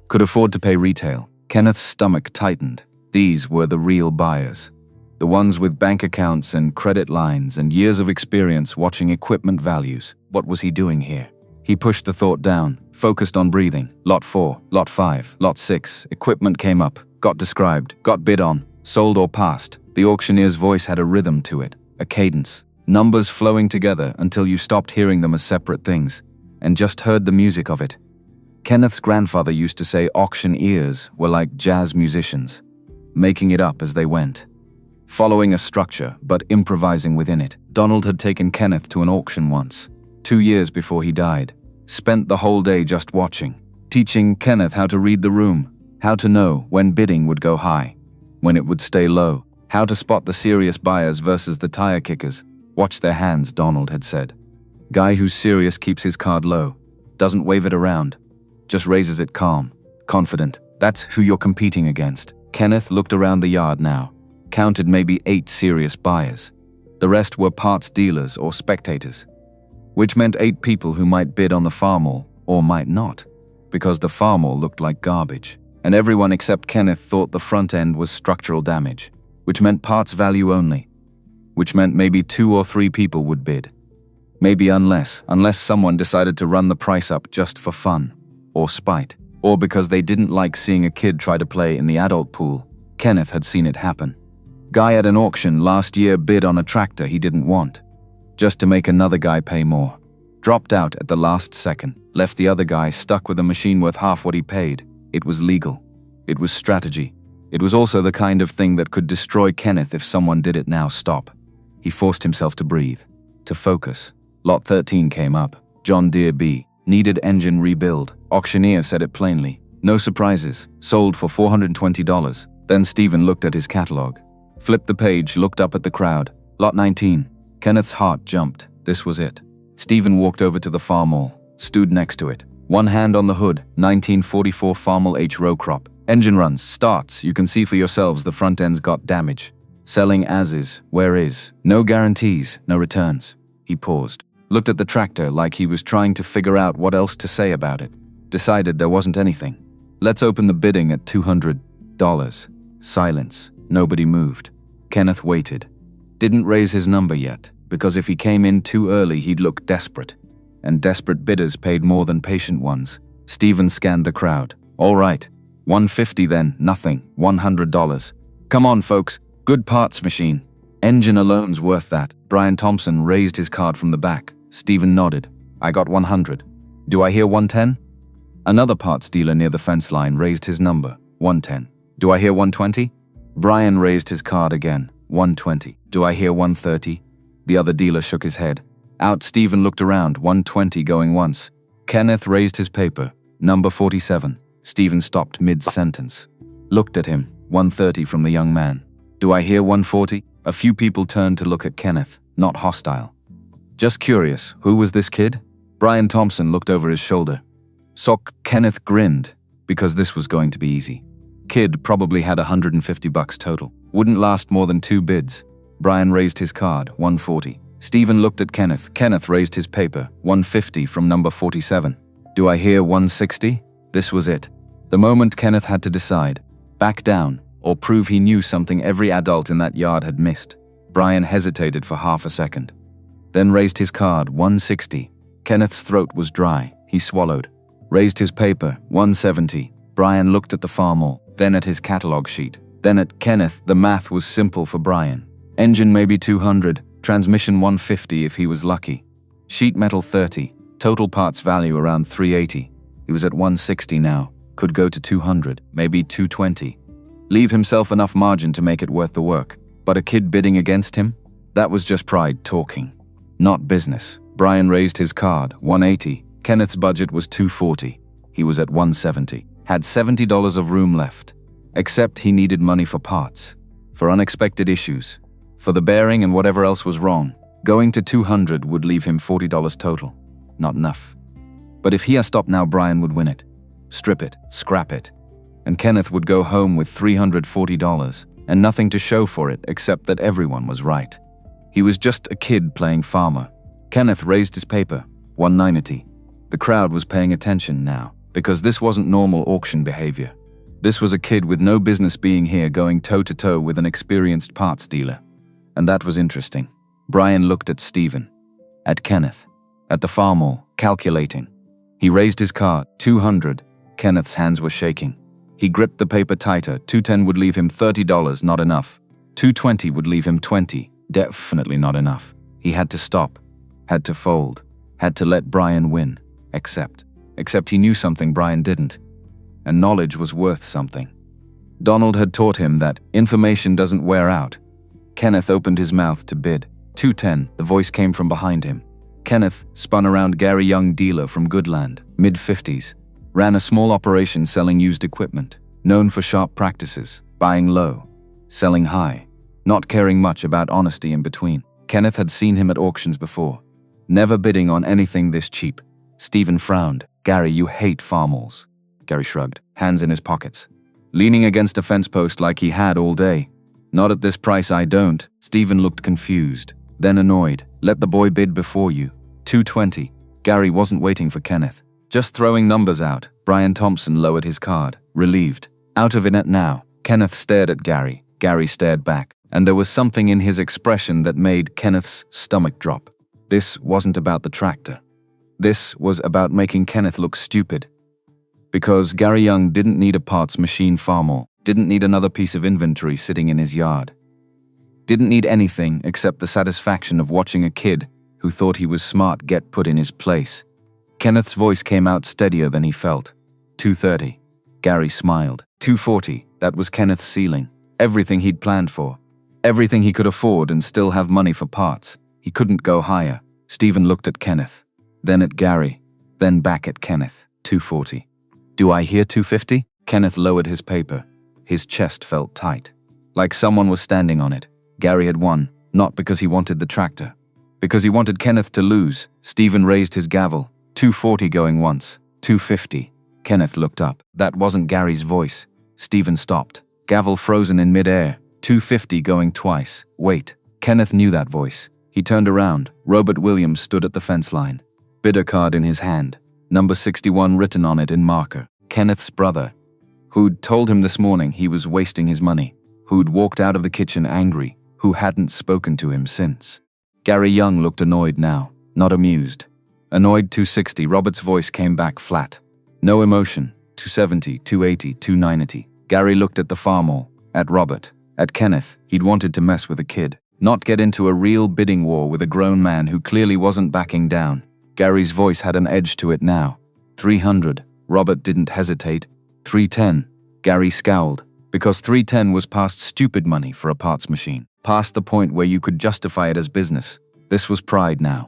Could afford to pay retail. Kenneth's stomach tightened. These were the real buyers. The ones with bank accounts and credit lines and years of experience watching equipment values. What was he doing here? He pushed the thought down, focused on breathing. Lot 4, Lot 5, Lot 6. Equipment came up, got described, got bid on, sold or passed. The auctioneer's voice had a rhythm to it, a cadence. Numbers flowing together until you stopped hearing them as separate things and just heard the music of it. Kenneth's grandfather used to say auctioneers were like jazz musicians, making it up as they went, following a structure but improvising within it. Donald had taken Kenneth to an auction once, 2 years before he died. Spent the whole day just watching, teaching Kenneth how to read the room, how to know when bidding would go high, when it would stay low, how to spot the serious buyers versus the tire kickers. Watch their hands, Donald had said. Guy who's serious keeps his card low. Doesn't wave it around. Just raises it calm, confident. That's who you're competing against. Kenneth looked around the yard now. Counted maybe 8 serious buyers. The rest were parts dealers or spectators. Which meant 8 people who might bid on the farm all, or might not. Because the farm all looked like garbage. And everyone except Kenneth thought the front end was structural damage. Which meant parts value only. Which meant maybe 2 or 3 people would bid. Maybe unless someone decided to run the price up just for fun. Or spite. Or because they didn't like seeing a kid try to play in the adult pool. Kenneth had seen it happen. Guy at an auction last year bid on a tractor he didn't want. Just to make another guy pay more. Dropped out at the last second. Left the other guy stuck with a machine worth half what he paid. It was legal. It was strategy. It was also the kind of thing that could destroy Kenneth if someone did it now. Stop. He forced himself to breathe. To focus. Lot 13 came up. John Deere B. Needed engine rebuild. Auctioneer said it plainly. No surprises. Sold for $420. Then Stephen looked at his catalog. Flipped the page, looked up at the crowd. Lot 19. Kenneth's heart jumped. This was it. Stephen walked over to the farm-all. Stood next to it. One hand on the hood. 1944 Farmall H row crop. Engine runs. Starts. You can see for yourselves the front end's got damage. Selling as is. Where is? No guarantees. No returns. He paused. Looked at the tractor like he was trying to figure out what else to say about it. Decided there wasn't anything. Let's open the bidding at $200. Silence. Nobody moved. Kenneth waited. Didn't raise his number yet, because if he came in too early he'd look desperate. And desperate bidders paid more than patient ones. Stephen scanned the crowd. All right. $150 then. Nothing. $100. Come on, folks. Good parts machine. Engine alone's worth that. Brian Thompson raised his card from the back. Stephen nodded. I got 100. Do I hear 110? Another parts dealer near the fence line raised his number. 110. Do I hear 120? Brian raised his card again. 120. Do I hear 130? The other dealer shook his head. Out. Stephen looked around. 120 going once. Kenneth raised his paper. Number 47. Stephen stopped mid-sentence. Looked at him. 130 from the young man. Do I hear 140? A few people turned to look at Kenneth, not hostile. Just curious, who was this kid? Brian Thompson looked over his shoulder. Kenneth grinned, because this was going to be easy. Kid probably had $150 total. Wouldn't last more than 2 bids. Brian raised his card. 140. Stephen looked at Kenneth. Kenneth raised his paper. 150 from number 47. Do I hear 160? This was it. The moment Kenneth had to decide. Back down, or prove he knew something every adult in that yard had missed. Brian hesitated for half a second. Then raised his card. 160. Kenneth's throat was dry. He swallowed. Raised his paper. 170. Brian looked at the farm-all, then at his catalog sheet, then at Kenneth. The math was simple for Brian. Engine maybe 200, transmission 150 if he was lucky. Sheet metal 30, total parts value around 380. He was at 160 now, could go to 200, maybe 220. Leave himself enough margin to make it worth the work. But a kid bidding against him? That was just pride talking. Not business. Brian raised his card. 180. Kenneth's budget was 240. He was at 170. Had $70 of room left. Except he needed money for parts. For unexpected issues. For the bearing and whatever else was wrong. Going to 200 would leave him $40 total. Not enough. But if he stopped now, Brian would win it. Strip it. Scrap it. And Kenneth would go home with $340 and nothing to show for it except that everyone was right. He was just a kid playing farmer. Kenneth raised his paper. 190. The crowd was paying attention now, because this wasn't normal auction behavior. This was a kid with no business being here going toe-to-toe with an experienced parts dealer. And that was interesting. Brian looked at Stephen. At Kenneth. At the farm-all, calculating. He raised his card. 200. Kenneth's hands were shaking. He gripped the paper tighter. 210 would leave him $30, not enough. 220 would leave him 20, definitely not enough. He had to stop. Had to fold. Had to let Brian win. Except he knew something Brian didn't. And knowledge was worth something. Donald had taught him that information doesn't wear out. Kenneth opened his mouth to bid. 210, the voice came from behind him. Kenneth spun around. Gary Young, dealer from Goodland, mid-50s. Ran a small operation selling used equipment. Known for sharp practices, buying low, selling high, not caring much about honesty in between. Kenneth had seen him at auctions before, never bidding on anything this cheap. Stephen frowned. "Gary, you hate farmals." Gary shrugged, hands in his pockets, leaning against a fence post like he had all day. "Not at this price, I don't." Stephen looked confused, then annoyed. "Let the boy bid before you." 220. Gary wasn't waiting for Kenneth, just throwing numbers out. Brian Thompson lowered his card, relieved. "Out of it now." Kenneth stared at Gary. Gary stared back, and there was something in his expression that made Kenneth's stomach drop. This wasn't about the tractor. This was about making Kenneth look stupid. Because Gary Young didn't need a parts machine farmall, didn't need another piece of inventory sitting in his yard. Didn't need anything except the satisfaction of watching a kid who thought he was smart get put in his place. Kenneth's voice came out steadier than he felt. 230. Gary smiled. 240. That was Kenneth's ceiling. Everything he'd planned for. Everything he could afford and still have money for parts. He couldn't go higher. Stephen looked at Kenneth, then at Gary, then back at Kenneth. 240. "Do I hear 250? Kenneth lowered his paper. His chest felt tight, like someone was standing on it. Gary had won, not because he wanted the tractor, because he wanted Kenneth to lose. Stephen raised his gavel. 240 going once. 250. Kenneth looked up. That wasn't Gary's voice. Stephen stopped, gavel frozen in midair. 250 going twice. Wait. Kenneth knew that voice. He turned around. Robert Williams stood at the fence line, bidder card in his hand, number 61 written on it in marker. Kenneth's brother, who'd told him this morning he was wasting his money, who'd walked out of the kitchen angry, who hadn't spoken to him since. Gary Young looked annoyed now, not amused. Annoyed. 260. Robert's voice came back flat. No emotion. 270, 280, 290. Gary looked at the farmall, at Robert, at Kenneth. He'd wanted to mess with a kid, not get into a real bidding war with a grown man who clearly wasn't backing down. Gary's voice had an edge to it now. 300. Robert didn't hesitate. 310. Gary scowled, because 310 was past stupid money for a parts machine, past the point where you could justify it as business. This was pride now.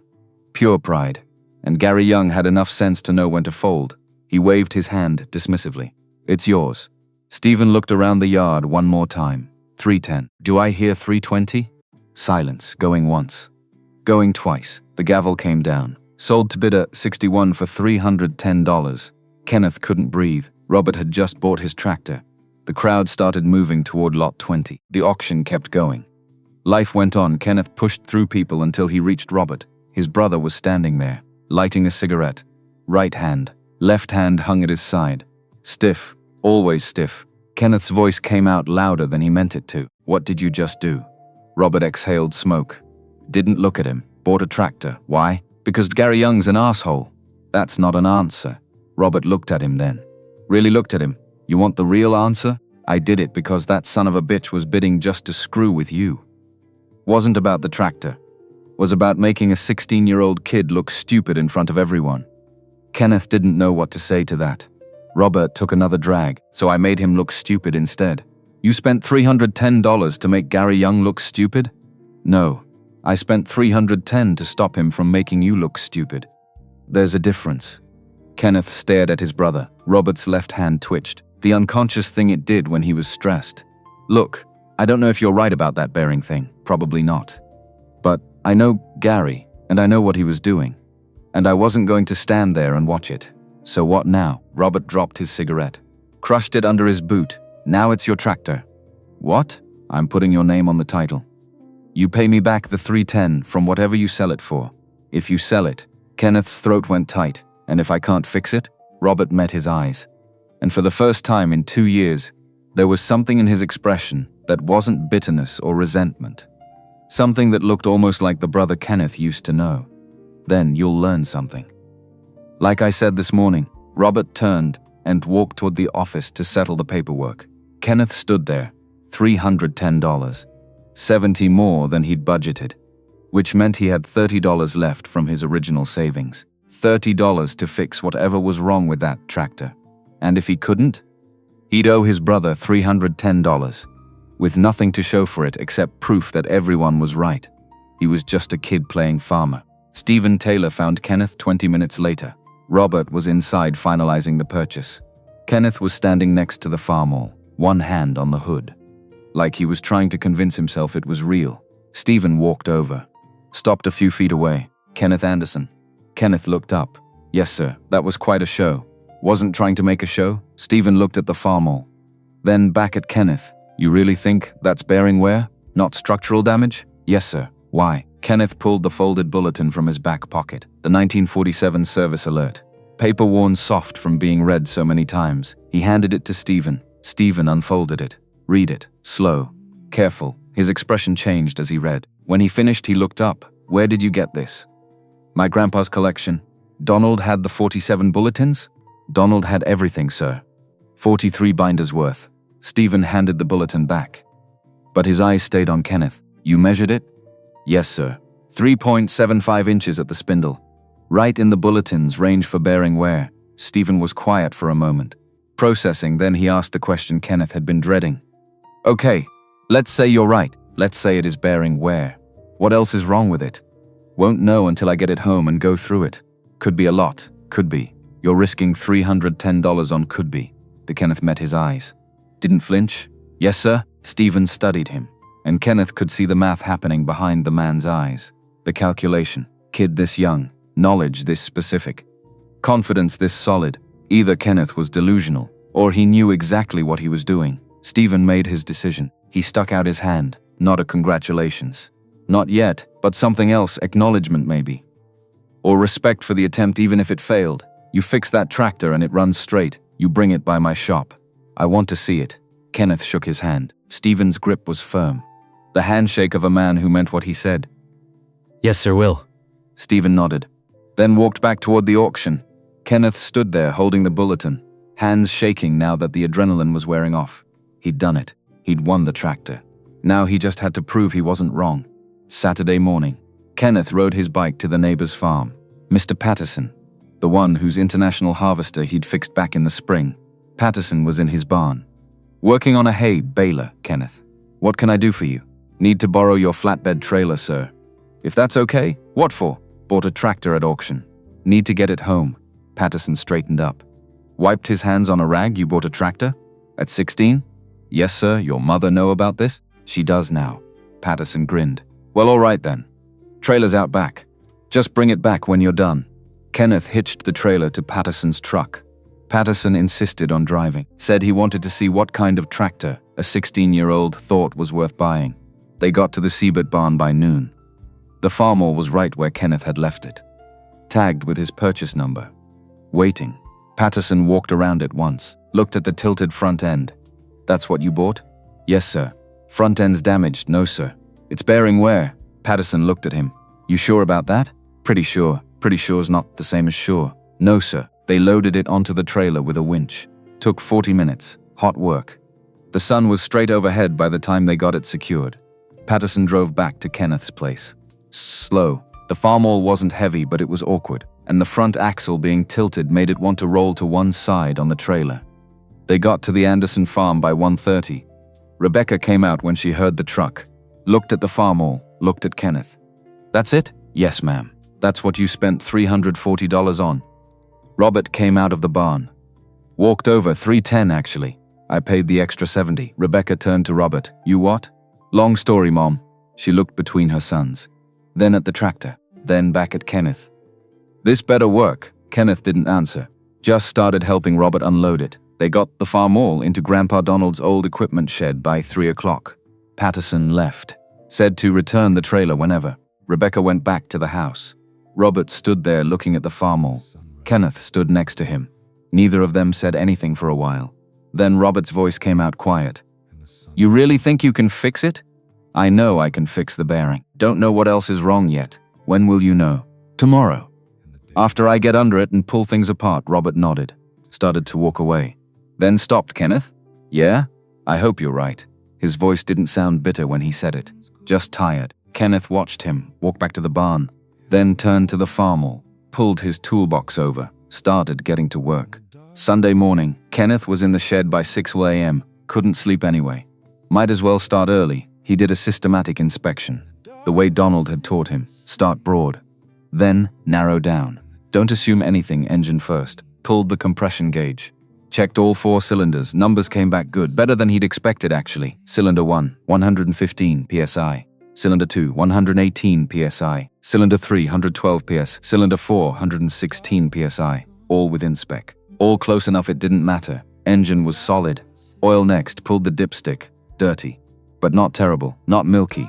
Pure pride. And Gary Young had enough sense to know when to fold. He waved his hand dismissively. "It's yours." Stephen looked around the yard one more time. 310. "Do I hear 320? Silence. Going once. Going twice. The gavel came down. Sold to bidder 61 for $310. Kenneth couldn't breathe. Robert had just bought his tractor. The crowd started moving toward lot 20. The auction kept going. Life went on. Kenneth pushed through people until he reached Robert. His brother was standing there, lighting a cigarette. Right hand, left hand hung at his side. Stiff, always stiff. Kenneth's voice came out louder than he meant it to. "What did you just do?" Robert exhaled smoke. Didn't look at him. Bought a tractor. Why? Because Gary Young's an asshole. That's not an answer. Robert looked at him then. Really looked at him. "You want the real answer?" "I did it because that son of a bitch was bidding just to screw with you." Wasn't about the tractor. Was about making a 16-year-old kid look stupid in front of everyone. Kenneth didn't know what to say to that. Robert took another drag, so I made him look stupid instead. "You spent $310 to make Gary Young look stupid?" "No. I spent $310 to stop him from making you look stupid." "There's a difference." Kenneth stared at his brother. Robert's left hand twitched, the unconscious thing it did when he was stressed. "Look, I don't know if you're right about that bearing thing. Probably not. But I know Gary, and I know what he was doing. And I wasn't going to stand there and watch it. So what now?" Robert dropped his cigarette, crushed it under his boot. "Now it's your tractor." "What?" "I'm putting your name on the title. You pay me back the 310 from whatever you sell it for. If you sell it." Kenneth's throat went tight. "And if I can't fix it?" Robert met his eyes. And for the first time in 2 years, there was something in his expression that wasn't bitterness or resentment. Something that looked almost like the brother Kenneth used to know. "Then you'll learn something." Like I said this morning, Robert turned and walked toward the office to settle the paperwork. Kenneth stood there. $310. 70 more than he'd budgeted, which meant he had $30 left from his original savings. $30 to fix whatever was wrong with that tractor. And if he couldn't, he'd owe his brother $310, with nothing to show for it except proof that everyone was right. He was just a kid playing farmer. Stephen Taylor found Kenneth 20 minutes later. Robert was inside finalizing the purchase. Kenneth was standing next to the farmall, one hand on the hood, like he was trying to convince himself it was real. Stephen walked over. Stopped a few feet away. Kenneth Anderson. Kenneth looked up. Yes, sir, that was quite a show. Wasn't trying to make a show? Stephen looked at the farm. Then back at Kenneth. You really think that's bearing wear? Not structural damage? Yes, sir. Why? Kenneth pulled the folded bulletin from his back pocket. The 1947 service alert. Paper worn soft from being read so many times. He handed it to Stephen. Stephen unfolded it. Read it. Slow. Careful. His expression changed as he read. When he finished, he looked up. Where did you get this? My grandpa's collection. Donald had the 47 bulletins? Donald had everything, sir. 43 binders worth. Stephen handed the bulletin back. But his eyes stayed on Kenneth. You measured it? Yes, sir. 3.75 inches at the spindle. Right in the bulletin's range for bearing wear. Stephen was quiet for a moment. Processing, then he asked the question Kenneth had been dreading. Okay, let's say you're right. Let's say it is bearing wear. What else is wrong with it? Won't know until I get it home and go through it. Could be a lot. Could be. You're risking $310 on could be. The Kenneth met his eyes. Didn't flinch? Yes, sir. Stephen studied him. And Kenneth could see the math happening behind the man's eyes. The calculation. Kid this young. Knowledge this specific. Confidence this solid. Either Kenneth was delusional, or he knew exactly what he was doing. Stephen made his decision. He stuck out his hand. Not a congratulations. Not yet, but something else, acknowledgement maybe. Or respect for the attempt even if it failed. You fix that tractor and it runs straight. You bring it by my shop. I want to see it. Kenneth shook his hand. Stephen's grip was firm. The handshake of a man who meant what he said. Yes, sir, will. Stephen nodded. Then walked back toward the auction. Kenneth stood there holding the bulletin, hands shaking now that the adrenaline was wearing off. He'd done it. He'd won the tractor. Now he just had to prove he wasn't wrong. Saturday morning. Kenneth rode his bike to the neighbor's farm. Mr. Patterson, the one whose international harvester he'd fixed back in the spring. Patterson was in his barn. Working on a hay baler, Kenneth. What can I do for you? Need to borrow your flatbed trailer, sir. If that's okay. What for? Bought a tractor at auction. Need to get it home. Patterson straightened up. Wiped his hands on a rag. You bought a tractor? At 16? Yes, sir. Your mother know about this? She does now. Patterson grinned. Well, all right then. Trailer's out back. Just bring it back when you're done. Kenneth hitched the trailer to Patterson's truck. Patterson insisted on driving. Said he wanted to see what kind of tractor a 16-year-old thought was worth buying. They got to the Siebert barn by noon. The farmall was right where Kenneth had left it. Tagged with his purchase number. Waiting. Patterson walked around it once. Looked at the tilted front end. That's what you bought? Yes, sir. Front end's damaged. No, sir. It's bearing wear. Patterson looked at him. You sure about that? Pretty sure. Pretty sure's not the same as sure. No, sir. They loaded it onto the trailer with a winch. Took 40 minutes. Hot work. The sun was straight overhead by the time they got it secured. Patterson drove back to Kenneth's place. Slow. The farmall wasn't heavy, but it was awkward, and the front axle being tilted made it want to roll to one side on the trailer. They got to the Anderson farm by 1:30. Rebecca came out when she heard the truck. Looked at the farmall, looked at Kenneth. That's it? Yes, ma'am. That's what you spent $340 on. Robert came out of the barn. Walked over, $310 actually. I paid the extra $70. Rebecca turned to Robert. You what? Long story, Mom. She looked between her sons. Then at the tractor. Then back at Kenneth. This better work. Kenneth didn't answer. Just started helping Robert unload it. They got the farmall into Grandpa Donald's old equipment shed by 3 o'clock. Patterson left. Said to return the trailer whenever. Rebecca went back to the house. Robert stood there looking at the farmall. Kenneth stood next to him. Neither of them said anything for a while. Then Robert's voice came out quiet. You really think you can fix it? I know I can fix the bearing. Don't know what else is wrong yet. When will you know? Tomorrow. After I get under it and pull things apart, Robert nodded. Started to walk away. Then stopped. Kenneth? Yeah? I hope you're right. His voice didn't sound bitter when he said it. Just tired. Kenneth watched him walk back to the barn. Then turned to the farmall. Pulled his toolbox over. Started getting to work. Sunday morning, Kenneth was in the shed by 6 a.m. Couldn't sleep anyway. Might as well start early. He did a systematic inspection. The way Donald had taught him. Start broad. Then narrow down. Don't assume anything, engine first. Pulled the compression gauge. Checked all 4 cylinders. Numbers came back good. Better than he'd expected actually. Cylinder 1, 115 psi. Cylinder 2, 118 psi. Cylinder 3, 112 ps. Cylinder 4, 116 psi. All within spec. All close enough it didn't matter. Engine was solid. Oil next, pulled the dipstick. Dirty. But not terrible, not milky.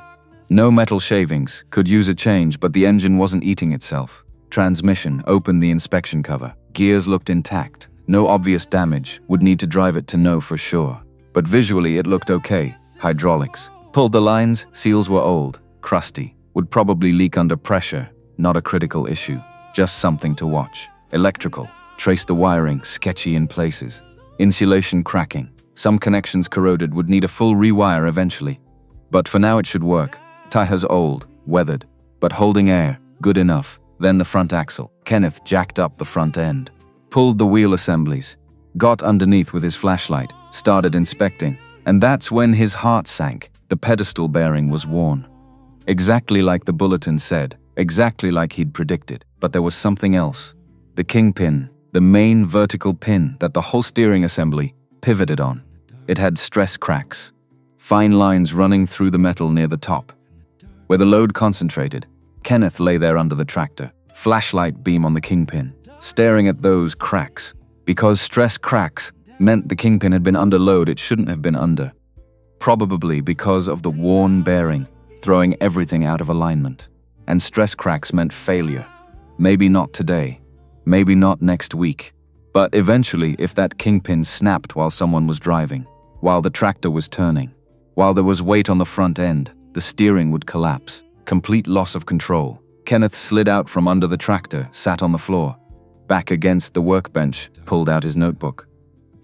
No metal shavings, could use a change, but the engine wasn't eating itself. Transmission, opened the inspection cover. Gears looked intact. No obvious damage, would need to drive it to know for sure. But visually it looked okay. Hydraulics. Pulled the lines, seals were old, crusty. Would probably leak under pressure, not a critical issue. Just something to watch. Electrical. Trace the wiring, sketchy in places. Insulation cracking. Some connections corroded, would need a full rewire eventually. But for now it should work. Tires old, weathered, but holding air, good enough. Then the front axle. Kenneth jacked up the front end. Pulled the wheel assemblies. Got underneath with his flashlight, started inspecting. And that's when his heart sank. The pedestal bearing was worn. Exactly like the bulletin said, exactly like he'd predicted. But there was something else. The kingpin, the main vertical pin that the whole steering assembly pivoted on. It had stress cracks. Fine lines running through the metal near the top. Where the load concentrated, Kenneth lay there under the tractor, flashlight beam on the kingpin, staring at those cracks. Because stress cracks meant the kingpin had been under load it shouldn't have been under. Probably because of the worn bearing, throwing everything out of alignment. And stress cracks meant failure. Maybe not today, maybe not next week, but eventually if that kingpin snapped while someone was driving, while the tractor was turning, while there was weight on the front end, the steering would collapse. Complete loss of control. Kenneth slid out from under the tractor, sat on the floor. Back against the workbench, pulled out his notebook.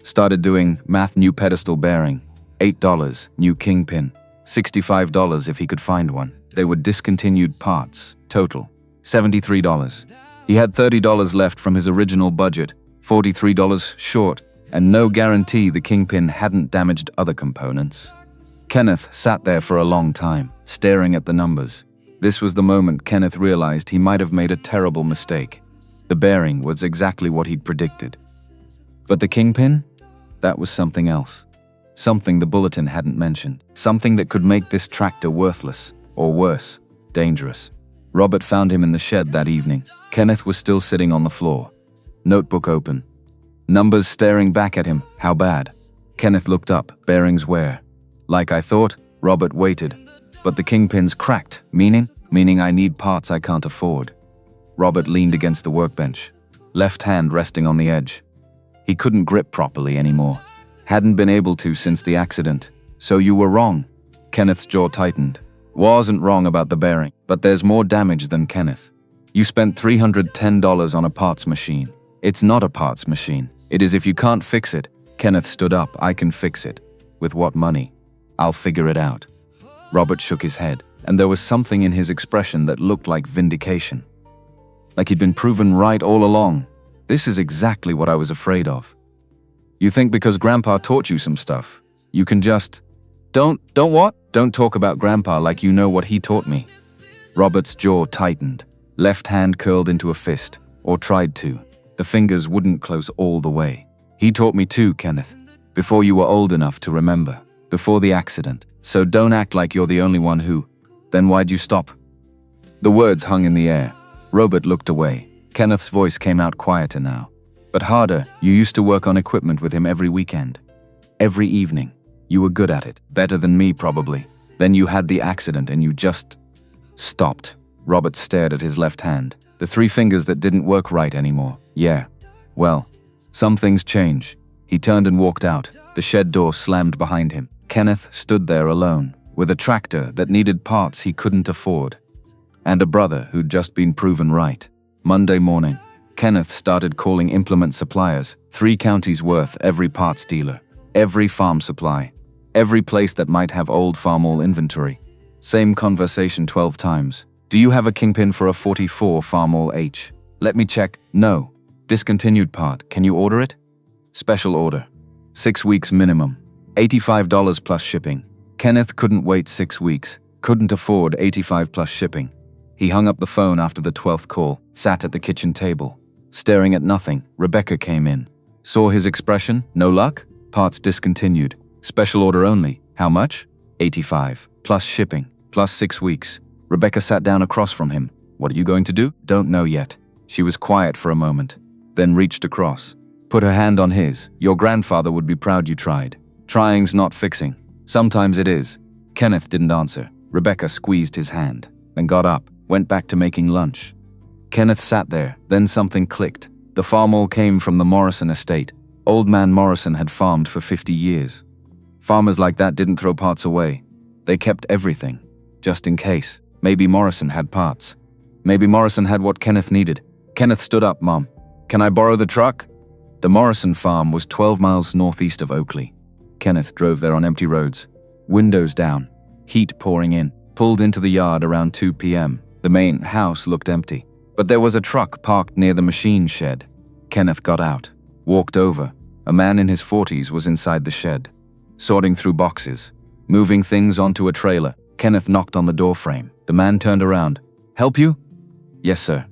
Started doing math. New pedestal bearing. $8, new kingpin. $65 if he could find one. They were discontinued parts. Total, $73. He had $30 left from his original budget, $43 short, and no guarantee the kingpin hadn't damaged other components. Kenneth sat there for a long time, staring at the numbers. This was the moment Kenneth realized he might have made a terrible mistake. The bearing was exactly what he'd predicted. But the kingpin? That was something else. Something the bulletin hadn't mentioned. Something that could make this tractor worthless, or worse, dangerous. Robert found him in the shed that evening. Kenneth was still sitting on the floor. Notebook open. Numbers staring back at him. How bad? Kenneth looked up. Bearings where? Like I thought, Robert waited. But the kingpin's cracked. Meaning I need parts I can't afford. Robert leaned against the workbench, left hand resting on the edge. He couldn't grip properly anymore. Hadn't been able to since the accident. So you were wrong. Kenneth's jaw tightened. Wasn't wrong about the bearing, but there's more damage than Kenneth. You spent $310 on a parts machine. It's not a parts machine. It is if you can't fix it. Kenneth stood up. I can fix it. With what money? I'll figure it out. Robert shook his head, and there was something in his expression that looked like vindication. Like he'd been proven right all along. This is exactly what I was afraid of. You think because Grandpa taught you some stuff, you can just... Don't what? Don't talk about Grandpa like you know what he taught me. Robert's jaw tightened. Left hand curled into a fist, or tried to. The fingers wouldn't close all the way. He taught me too, Kenneth. Before you were old enough to remember. Before the accident. So don't act like you're the only one who... Then why'd you stop? The words hung in the air. Robert looked away. Kenneth's voice came out quieter now. But harder. You used to work on equipment with him every weekend. Every evening. You were good at it. Better than me, probably. Then you had the accident and you just... stopped. Robert stared at his left hand. The three fingers that didn't work right anymore. Yeah. Well, some things change. He turned and walked out. The shed door slammed behind him. Kenneth stood there alone, with a tractor that needed parts he couldn't afford. And a brother who'd just been proven right. Monday morning, Kenneth started calling implement suppliers, 3 counties worth, every parts dealer, every farm supply, every place that might have old farm-all inventory. Same conversation 12 times. Do you have a kingpin for a 44 farm-all H? Let me check. No. Discontinued part. Can you order it? Special order. 6 weeks minimum. $85 plus shipping. Kenneth couldn't wait 6 weeks. Couldn't afford $85 plus shipping. He hung up the phone after the 12th call, sat at the kitchen table, staring at nothing. Rebecca came in. Saw his expression. No luck? Parts discontinued. Special order only. How much? $85. Plus shipping. plus 6 weeks. Rebecca sat down across from him. What are you going to do? Don't know yet. She was quiet for a moment, then reached across. Put her hand on his. Your grandfather would be proud you tried. Trying's not fixing. Sometimes it is. Kenneth didn't answer. Rebecca squeezed his hand, then got up, went back to making lunch. Kenneth sat there, then something clicked. The farm all came from the Morrison estate. Old man Morrison had farmed for 50 years. Farmers like that didn't throw parts away. They kept everything, just in case. Maybe Morrison had parts. Maybe Morrison had what Kenneth needed. Kenneth stood up. Mom, can I borrow the truck? The Morrison farm was 12 miles northeast of Oakley. Kenneth drove there on empty roads, windows down, heat pouring in, pulled into the yard around 2 p.m. The main house looked empty, but there was a truck parked near the machine shed. Kenneth got out, walked over. A man in his 40s was inside the shed, sorting through boxes, moving things onto a trailer. Kenneth knocked on the doorframe. The man turned around. Help you? Yes, sir.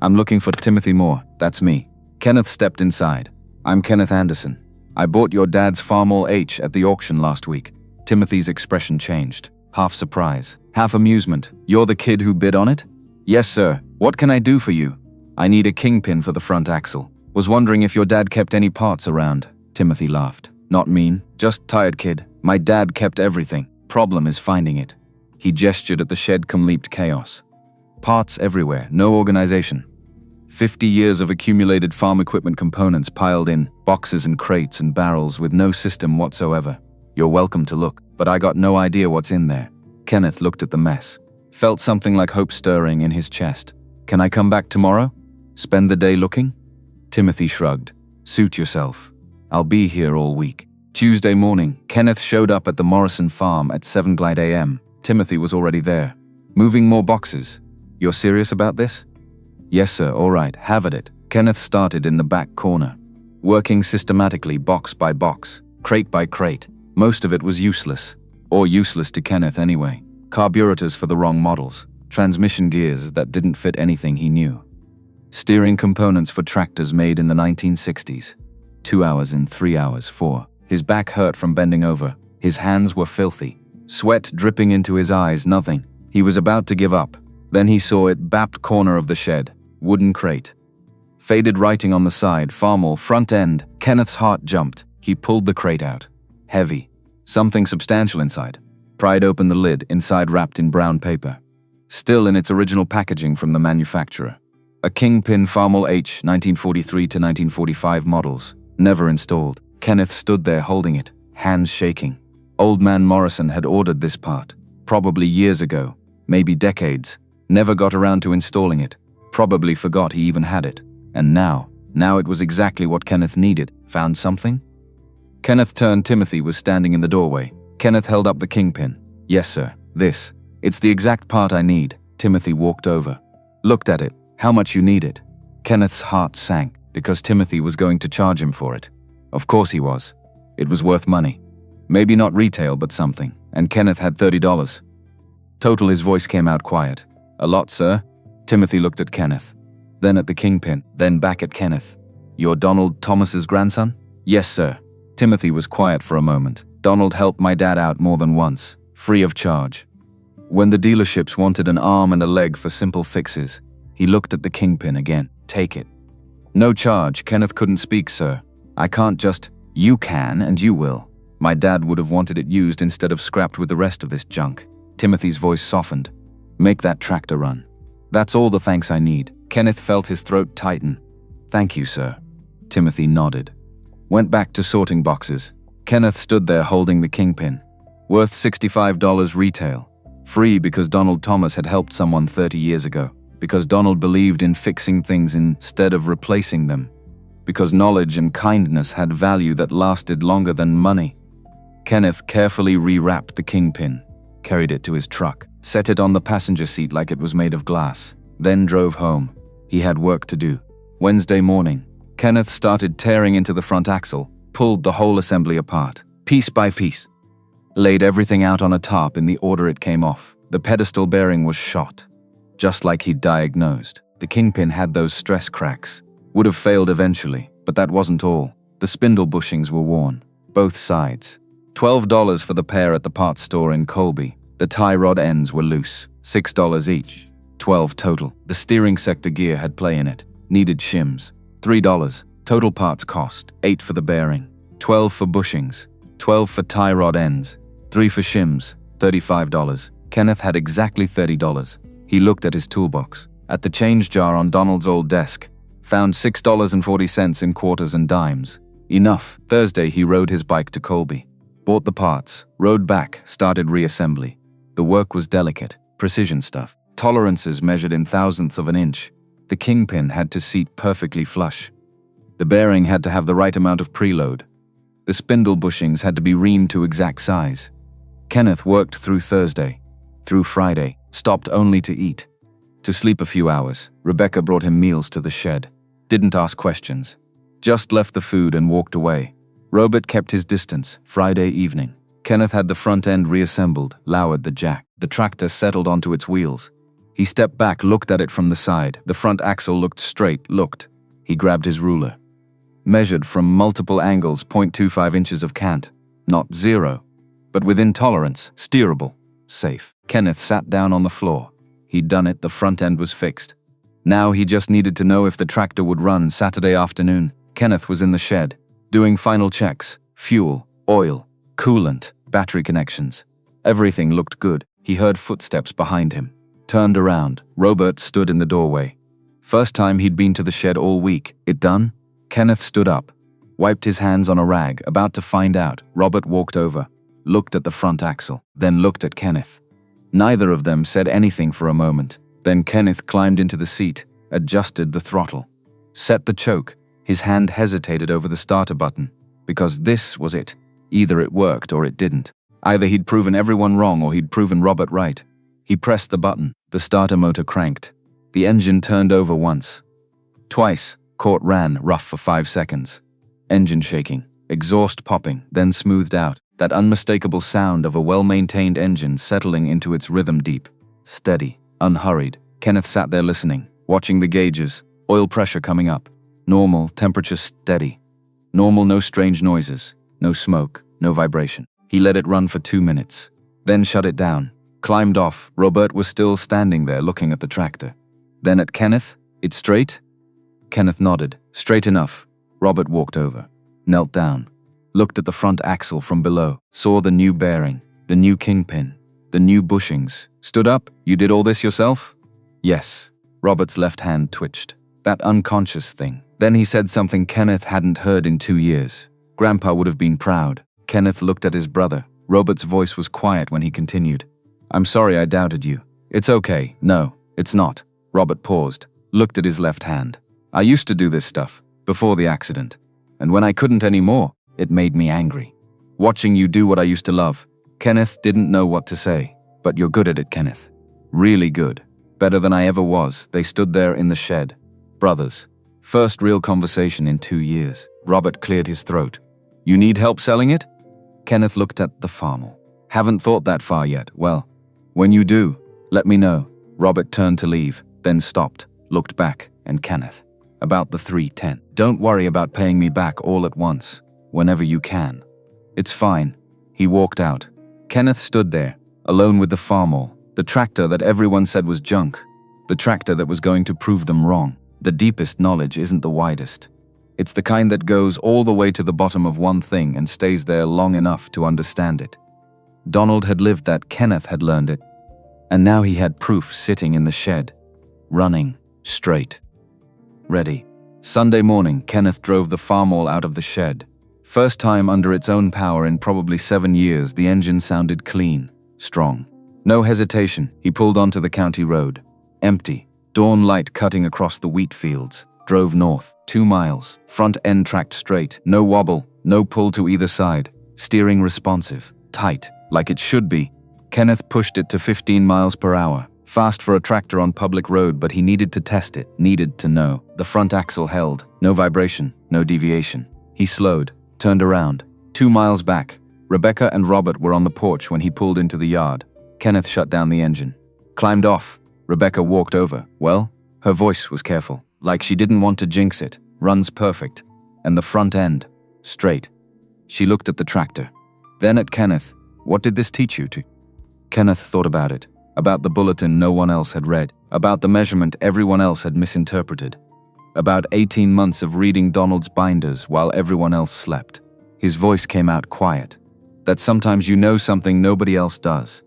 I'm looking for Timothy Moore. That's me. Kenneth stepped inside. I'm Kenneth Anderson. I bought your dad's Farm All H at the auction last week. Timothy's expression changed. Half surprise, half amusement. You're the kid who bid on it? Yes, sir. What can I do for you? I need a kingpin for the front axle. Was wondering if your dad kept any parts around. Timothy laughed. Not mean, just tired kid. My dad kept everything. Problem is finding it. He gestured at the shed. Leaped chaos. Parts everywhere, no organization. 50 years of accumulated farm equipment components piled in, boxes and crates and barrels with no system whatsoever. You're welcome to look, but I got no idea what's in there. Kenneth looked at the mess. Felt something like hope stirring in his chest. Can I come back tomorrow? Spend the day looking? Timothy shrugged. Suit yourself. I'll be here all week. Tuesday morning, Kenneth showed up at the Morrison farm at 7 a.m. Timothy was already there, moving more boxes. You're serious about this? Yes, sir, all right, have at it. Kenneth started in the back corner, working systematically box by box, crate by crate. Most of it was useless, or useless to Kenneth anyway. Carburetors for the wrong models, transmission gears that didn't fit anything he knew. Steering components for tractors made in the 1960s. 2 hours in, 3 hours, 4. His back hurt from bending over. His hands were filthy. Sweat dripping into his eyes, nothing. He was about to give up. Then he saw it, bapped corner of the shed, wooden crate. Faded writing on the side, Farmall, front end. Kenneth's heart jumped. He pulled the crate out. Heavy. Something substantial inside. Pried open the lid, inside wrapped in brown paper. Still in its original packaging from the manufacturer. A Kingpin Farmall H, 1943 to 1945 models. Never installed. Kenneth stood there holding it, hands shaking. Old man Morrison had ordered this part. Probably years ago. Maybe decades. Never got around to installing it. Probably forgot he even had it. And now it was exactly what Kenneth needed. Found something? Kenneth turned. Timothy was standing in the doorway. Kenneth held up the Kingpin. Yes, sir. This. It's the exact part I need. Timothy walked over. Looked at it. How much you need it? Kenneth's heart sank because Timothy was going to charge him for it. Of course he was. It was worth money. Maybe not retail, but something. And Kenneth had $30. Total. His voice came out quiet. A lot, sir? Timothy looked at Kenneth. Then at the Kingpin. Then back at Kenneth. You're Donald Thomas's grandson? Yes, sir. Timothy was quiet for a moment. Donald helped my dad out more than once. Free of charge. When the dealerships wanted an arm and a leg for simple fixes, he looked at the Kingpin again. Take it. No charge. Kenneth couldn't speak, sir. I can't just... You can and you will. My dad would have wanted it used instead of scrapped with the rest of this junk. Timothy's voice softened. Make that tractor run. That's all the thanks I need. Kenneth felt his throat tighten. Thank you, sir. Timothy nodded. Went back to sorting boxes. Kenneth stood there holding the Kingpin. Worth $65 retail. Free because Donald Thomas had helped someone 30 years ago. Because Donald believed in fixing things instead of replacing them. Because knowledge and kindness had value that lasted longer than money. Kenneth carefully rewrapped the Kingpin, carried it to his truck, set it on the passenger seat like it was made of glass, then drove home. He had work to do. Wednesday morning, Kenneth started tearing into the front axle, pulled the whole assembly apart, piece by piece. Laid everything out on a tarp in the order it came off. The pedestal bearing was shot, just like he'd diagnosed. The Kingpin had those stress cracks. Would have failed eventually, but that wasn't all. The spindle bushings were worn, both sides. $12 for the pair at the parts store in Colby. The tie rod ends were loose, $6 each, 12 total. The steering sector gear had play in it, needed shims, $3. Total parts cost, 8 for the bearing, 12 for bushings, 12 for tie rod ends, 3 for shims, $35. Kenneth had exactly $30. He looked at his toolbox, at the change jar on Donald's old desk, found $6.40 in quarters and dimes. Enough. Thursday he rode his bike to Colby, bought the parts, rode back, started reassembly. The work was delicate, precision stuff. Tolerances measured in thousandths of an inch. The kingpin had to seat perfectly flush. The bearing had to have the right amount of preload. The spindle bushings had to be reamed to exact size. Kenneth worked through Thursday, through Friday, stopped only to eat. To sleep a few hours. Rebecca brought him meals to the shed. Didn't ask questions. Just left the food and walked away. Robert kept his distance. Friday evening. Kenneth had the front end reassembled, lowered the jack. The tractor settled onto its wheels. He stepped back, looked at it from the side. The front axle looked straight, He grabbed his ruler. Measured from multiple angles, 0.25 inches of cant. Not 0, but within tolerance, steerable, safe. Kenneth sat down on the floor. He'd done it, the front end was fixed. Now he just needed to know if the tractor would run Saturday afternoon. Kenneth was in the shed, doing final checks. Fuel, oil, coolant, battery connections. Everything looked good. He heard footsteps behind him. Turned around. Robert stood in the doorway. First time he'd been to the shed all week. It done? Kenneth stood up, wiped his hands on a rag, about to find out. Robert walked over, looked at the front axle, then looked at Kenneth. Neither of them said anything for a moment. Then Kenneth climbed into the seat, adjusted the throttle, set the choke. His hand hesitated over the starter button, because this was it. Either it worked or it didn't. Either he'd proven everyone wrong or he'd proven Robert right. He pressed the button. The starter motor cranked. The engine turned over once. Twice. Court ran, rough for 5 seconds. Engine shaking, exhaust popping, then smoothed out. That unmistakable sound of a well-maintained engine settling into its rhythm deep, steady, unhurried. Kenneth sat there listening, watching the gauges, oil pressure coming up. Normal, temperature steady. Normal, no strange noises, no smoke, no vibration. He let it run for 2 minutes, then shut it down. Climbed off. Robert was still standing there looking at the tractor. Then at Kenneth, "It's straight?" Kenneth nodded. "Straight enough." Robert walked over, knelt down, looked at the front axle from below, saw the new bearing, the new kingpin, the new bushings. "Stood up? You did all this yourself?" "Yes." Robert's left hand twitched. That unconscious thing. Then he said something Kenneth hadn't heard in 2 years. Grandpa would have been proud. Kenneth looked at his brother. Robert's voice was quiet when he continued. "I'm sorry I doubted you." "It's okay." "No, it's not." Robert paused, looked at his left hand. "I used to do this stuff, before the accident. And when I couldn't anymore, it made me angry. Watching you do what I used to love." Kenneth didn't know what to say. "But you're good at it, Kenneth. Really good. Better than I ever was." They stood there in the shed. Brothers. First real conversation in 2 years. Robert cleared his throat. "You need help selling it?" Kenneth looked at the farmer. "Haven't thought that far yet. Well, when you do, let me know." Robert turned to leave, then stopped, looked back, and Kenneth. "About the 310. Don't worry about paying me back all at once. Whenever you can." "It's fine." He walked out. Kenneth stood there, alone with the farmall, the tractor that everyone said was junk, the tractor that was going to prove them wrong. The deepest knowledge isn't the widest. It's the kind that goes all the way to the bottom of one thing and stays there long enough to understand it. Donald had lived that. Kenneth had learned it. And now he had proof sitting in the shed. Running. Straight. Ready. Sunday morning, Kenneth drove the farmall out of the shed. First time under its own power in probably 7 years, the engine sounded clean, strong. No hesitation, he pulled onto the county road. Empty. Dawn light cutting across the wheat fields. Drove north, 2 miles. Front end tracked straight. No wobble, no pull to either side. Steering responsive. Tight, like it should be. Kenneth pushed it to 15 miles per hour. Fast for a tractor on public road, but he needed to test it, needed to know. The front axle held. No vibration, no deviation. He slowed, turned around. 2 miles back. Rebecca and Robert were on the porch when he pulled into the yard. Kenneth shut down the engine. Climbed off. Rebecca walked over. "Well?" Her voice was careful, like she didn't want to jinx it. "Runs perfect. And the front end. Straight." She looked at the tractor. Then at Kenneth. "What did this teach you to?" Kenneth thought about it, about the bulletin no one else had read, about the measurement everyone else had misinterpreted, about 18 months of reading Donald's binders while everyone else slept. His voice came out quiet. That sometimes you know something nobody else does.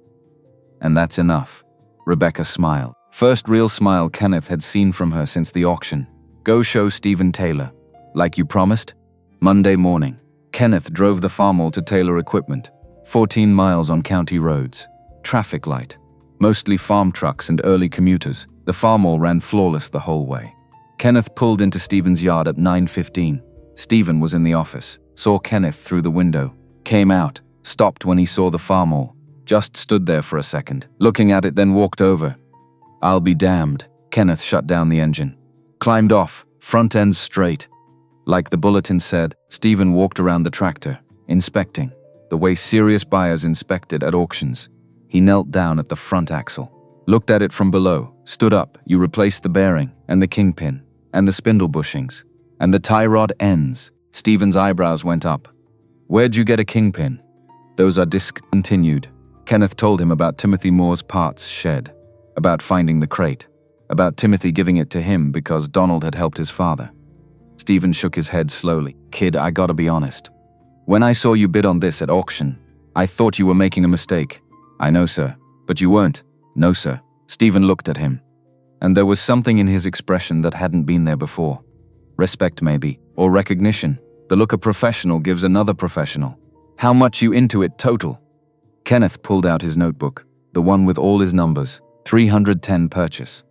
And that's enough. Rebecca smiled. First real smile Kenneth had seen from her since the auction. Go show Stephen Taylor. Like you promised? Monday morning. Kenneth drove the farmall to Taylor Equipment. 14 miles on county roads. Traffic light. Mostly farm trucks and early commuters. The farmall ran flawless the whole way. Kenneth pulled into Stephen's yard at 9:15. Stephen was in the office, saw Kenneth through the window, came out, stopped when he saw the farmall, just stood there for a second, looking at it, then walked over. I'll be damned. Kenneth shut down the engine. Climbed off, front ends straight. Like the bulletin said, Stephen walked around the tractor, inspecting, the way serious buyers inspected at auctions. He knelt down at the front axle, looked at it from below, stood up. You replaced the bearing, and the kingpin, and the spindle bushings, and the tie rod ends. Stephen's eyebrows went up. Where'd you get a kingpin? Those are discontinued. Kenneth told him about Timothy Moore's parts shed, about finding the crate, about Timothy giving it to him because Donald had helped his father. Stephen shook his head slowly. Kid, I gotta be honest. When I saw you bid on this at auction, I thought you were making a mistake. I know, sir. But you weren't. No, sir. Stephen looked at him. And there was something in his expression that hadn't been there before. Respect maybe, or recognition. The look a professional gives another professional. How much you into it total? Kenneth pulled out his notebook, the one with all his numbers. 310 purchase.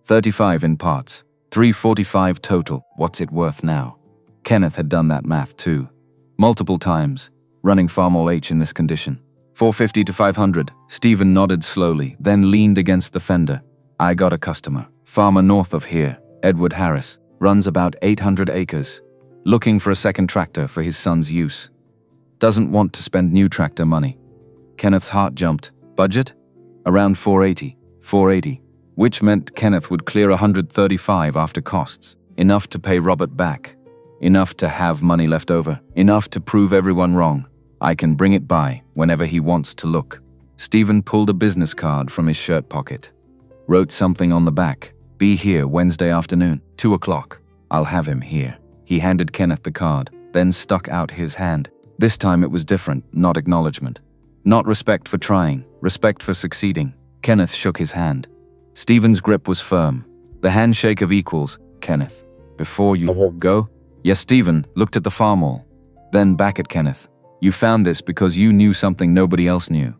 35 in parts. 345 total. What's it worth now? Kenneth had done that math too. Multiple times, running Farmall H in this condition. 450 to 500. Stephen nodded slowly, then leaned against the fender. I got a customer. Farmer north of here, Edward Harris, runs about 800 acres. Looking for a second tractor for his son's use. Doesn't want to spend new tractor money. Kenneth's heart jumped. Budget? Around 480. 480. Which meant Kenneth would clear 135 after costs. Enough to pay Robert back. Enough to have money left over. Enough to prove everyone wrong. I can bring it by whenever he wants to look. Stephen pulled a business card from his shirt pocket. Wrote something on the back. Be here Wednesday afternoon, 2 o'clock. I'll have him here. He handed Kenneth the card, then stuck out his hand. This time it was different, not acknowledgement. Not respect for trying, respect for succeeding. Kenneth shook his hand. Stephen's grip was firm. The handshake of equals. Kenneth, before you go? Yes, Stephen looked at the farmall, then back at Kenneth. You found this because you knew something nobody else knew.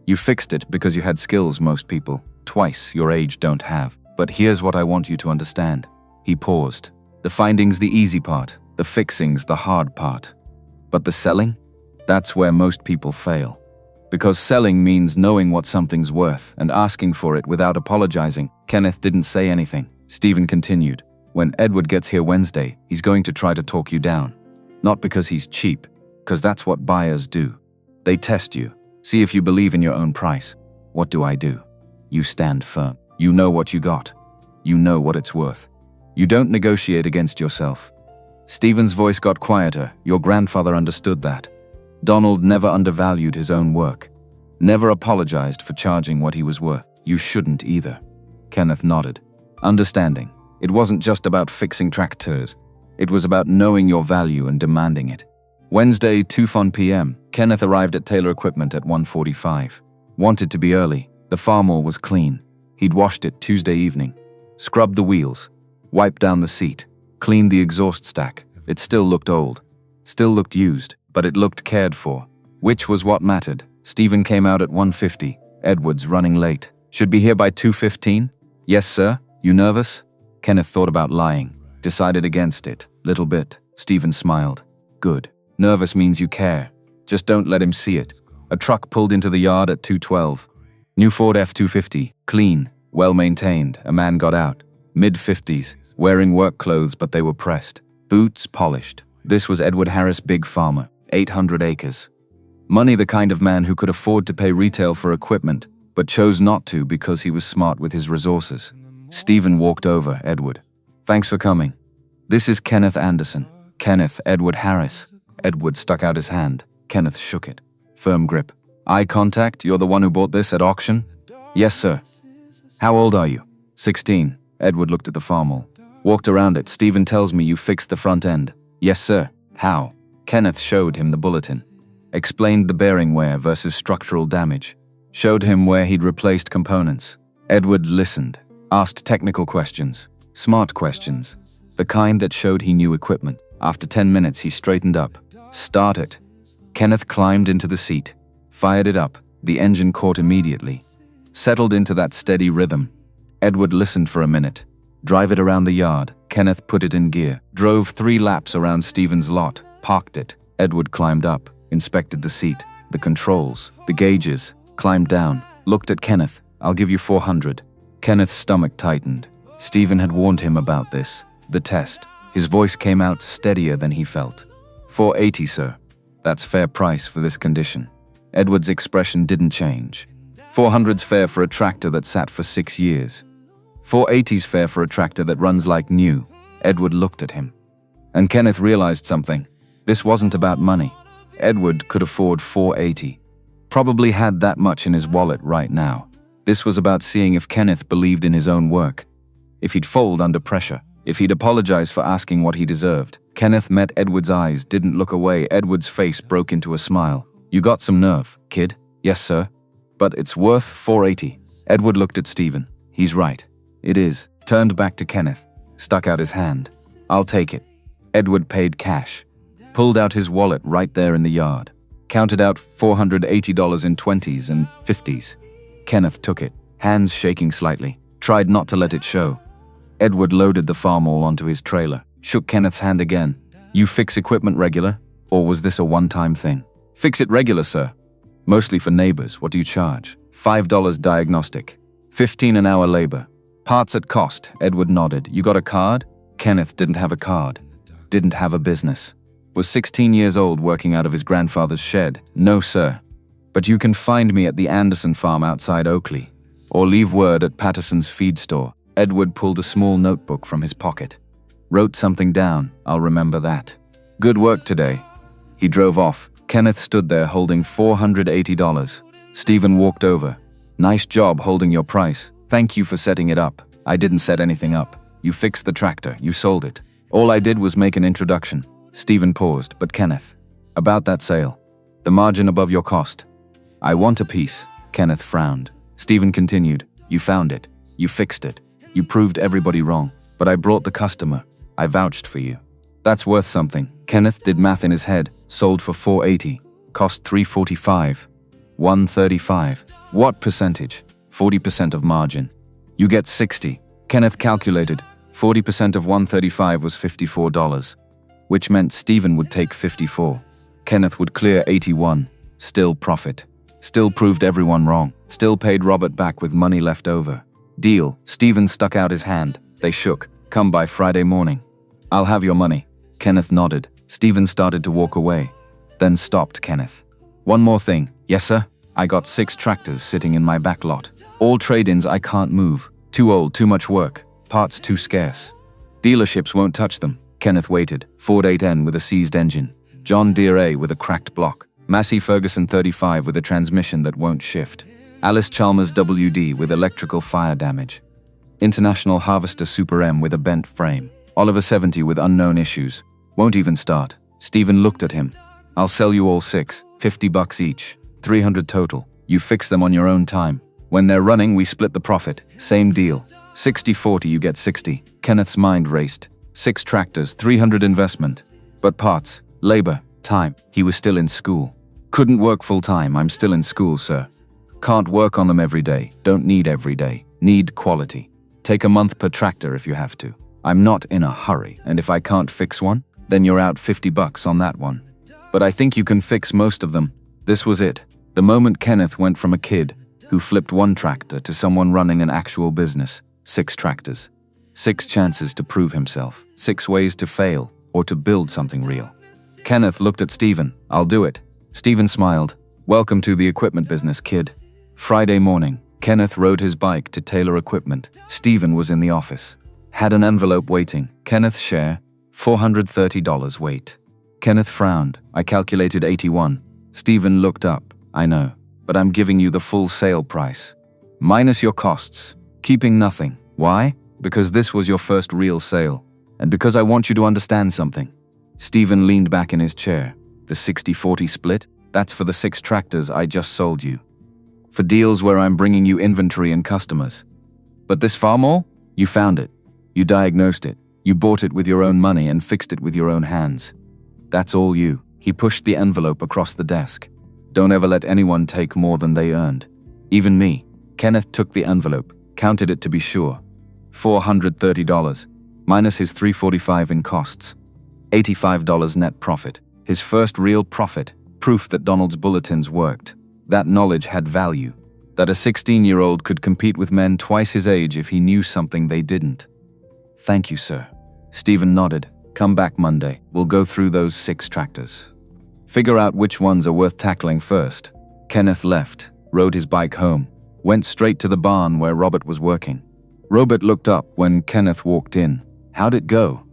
You fixed it because you had skills most people, twice your age, don't have. But here's what I want you to understand. He paused. The finding's the easy part, the fixing's the hard part. But the selling? That's where most people fail. Because selling means knowing what something's worth and asking for it without apologizing. Kenneth didn't say anything. Stephen continued. When Edward gets here Wednesday, he's going to try to talk you down. Not because he's cheap, because that's what buyers do. They test you, see if you believe in your own price. What do? You stand firm. You know what you got. You know what it's worth. You don't negotiate against yourself. Stephen's voice got quieter. Your grandfather understood that. Donald never undervalued his own work. Never apologized for charging what he was worth. You shouldn't either. Kenneth nodded, understanding. It wasn't just about fixing tractors. It was about knowing your value and demanding it. Wednesday, 2 p.m., Kenneth arrived at Taylor Equipment at 1:45. Wanted to be early. The farmall was clean. He'd washed it Tuesday evening. Scrubbed the wheels. Wiped down the seat. Cleaned the exhaust stack. It still looked old. Still looked used, but it looked cared for. Which was what mattered. Stephen came out at 1:50. Edward's running late. Should be here by 2:15? Yes, sir. You nervous? Kenneth thought about lying. Decided against it. Little bit. Stephen smiled. Good. Nervous means you care. Just don't let him see it. A truck pulled into the yard at 2:12. New Ford F-250. Clean. Well maintained. A man got out. Mid-50s. Wearing work clothes, but they were pressed. Boots polished. This was Edward Harris, big farmer. 800 acres. Money, the kind of man who could afford to pay retail for equipment, but chose not to because he was smart with his resources. Stephen walked over Edward. Thanks for coming. This is Kenneth Anderson. Kenneth Edward Harris. Edward stuck out his hand. Kenneth shook it. Firm grip. Eye contact, you're the one who bought this at auction? Yes, sir. How old are you? 16. Edward looked at the farmall. Walked around it. Stephen tells me you fixed the front end. Yes, sir. How? Kenneth showed him the bulletin. Explained the bearing wear versus structural damage. Showed him where he'd replaced components. Edward listened. Asked technical questions. Smart questions. The kind that showed he knew equipment. After 10 minutes, he straightened up. Start it. Kenneth climbed into the seat. Fired it up. The engine caught immediately. Settled into that steady rhythm. Edward listened for a minute. Drive it around the yard. Kenneth put it in gear. Drove 3 laps around Stephen's lot. Parked it. Edward climbed up. Inspected the seat. The controls. The gauges. Climbed down. Looked at Kenneth. I'll give you 400. Kenneth's stomach tightened. Stephen had warned him about this. The test. His voice came out steadier than he felt. 480, sir. That's fair price for this condition. Edward's expression didn't change. 400's fair for a tractor that sat for 6 years. 480's fair for a tractor that runs like new. Edward looked at him. And Kenneth realized something. This wasn't about money. Edward could afford 480. Probably had that much in his wallet right now. This was about seeing if Kenneth believed in his own work. If he'd fold under pressure. If he'd apologize for asking what he deserved. Kenneth met Edward's eyes, didn't look away. Edward's face broke into a smile. You got some nerve, kid. Yes, sir. But it's worth 480. Edward looked at Stephen. He's right. It is. Turned back to Kenneth. Stuck out his hand. I'll take it. Edward paid cash. Pulled out his wallet right there in the yard. Counted out $480 in 20s and 50s. Kenneth took it, hands shaking slightly. Tried not to let it show. Edward loaded the farmall onto his trailer. Shook Kenneth's hand again. You fix equipment regular? Or was this a one-time thing? Fix it regular, sir. Mostly for neighbors. What do you charge? $5 diagnostic. $15 an hour labor. Parts at cost. Edward nodded. You got a card? Kenneth didn't have a card. Didn't have a business. Was 16 years old working out of his grandfather's shed. No, sir. But you can find me at the Anderson farm outside Oakley. Or leave word at Patterson's feed store. Edward pulled a small notebook from his pocket. Wrote something down. I'll remember that. Good work today. He drove off. Kenneth stood there holding $480. Stephen walked over. Nice job holding your price. Thank you for setting it up. I didn't set anything up. You fixed the tractor. You sold it. All I did was make an introduction. Stephen paused. But Kenneth, about that sale. The margin above your cost. I want a piece. Kenneth frowned. Stephen continued. You found it. You fixed it. You proved everybody wrong. But I brought the customer. I vouched for you. That's worth something. Kenneth did math in his head. Sold for 480. Cost 345. 135. What percentage? 40% of margin. You get 60. Kenneth calculated. 40% of 135 was $54. Which meant Stephen would take 54. Kenneth would clear 81. Still profit. Still proved everyone wrong. Still paid Robert back with money left over. Deal. Stephen stuck out his hand. They shook. Come by Friday morning. I'll have your money. Kenneth nodded. Stephen started to walk away. Then stopped Kenneth. One more thing. Yes, sir? I got 6 tractors sitting in my back lot. All trade-ins I can't move. Too old, too much work. Parts too scarce. Dealerships won't touch them. Kenneth waited. Ford 8N with a seized engine. John Deere A with a cracked block. Massey Ferguson 35 with a transmission that won't shift. Alice Chalmers WD with electrical fire damage. International Harvester Super M with a bent frame. Oliver 70 with unknown issues. Won't even start. Stephen looked at him. I'll sell you all 6. $50 each. 300 total. You fix them on your own time. When they're running, we split the profit. Same deal. 60-40, you get 60. Kenneth's mind raced. 6 tractors, 300 investment. But parts, labor, time. He was still in school. Couldn't work full time. I'm still in school, sir. Can't work on them every day. Don't need every day. Need quality. Take a month per tractor if you have to. I'm not in a hurry, and if I can't fix one, then you're out $50 on that one. But I think you can fix most of them. This was it. The moment Kenneth went from a kid who flipped one tractor to someone running an actual business. 6 tractors. 6 chances to prove himself. 6 ways to fail or to build something real. Kenneth looked at Stephen. I'll do it. Stephen smiled. Welcome to the equipment business, kid. Friday morning, Kenneth rode his bike to Taylor Equipment. Stephen was in the office. Had an envelope waiting. Kenneth's share, $430 wait. Kenneth frowned. I calculated 81. Stephen looked up. I know. but I'm giving you the full sale price. Minus your costs, keeping nothing. Why? Because this was your first real sale. And because I want you to understand something. Stephen leaned back in his chair. The 60-40 split, that's for the 6 tractors I just sold you. For deals where I'm bringing you inventory and customers. But this farm all? You found it. You diagnosed it. You bought it with your own money and fixed it with your own hands. That's all you. He pushed the envelope across the desk. Don't ever let anyone take more than they earned. Even me. Kenneth took the envelope, counted it to be sure. $430, minus his $345 in costs. $85 net profit. His first real profit. Proof that Donald's bulletins worked. That knowledge had value. That a 16-year-old could compete with men twice his age if he knew something they didn't. Thank you, sir. Stephen nodded. Come back Monday. We'll go through those 6 tractors. Figure out which ones are worth tackling first. Kenneth left, rode his bike home, went straight to the barn where Robert was working. Robert looked up when Kenneth walked in. How'd it go?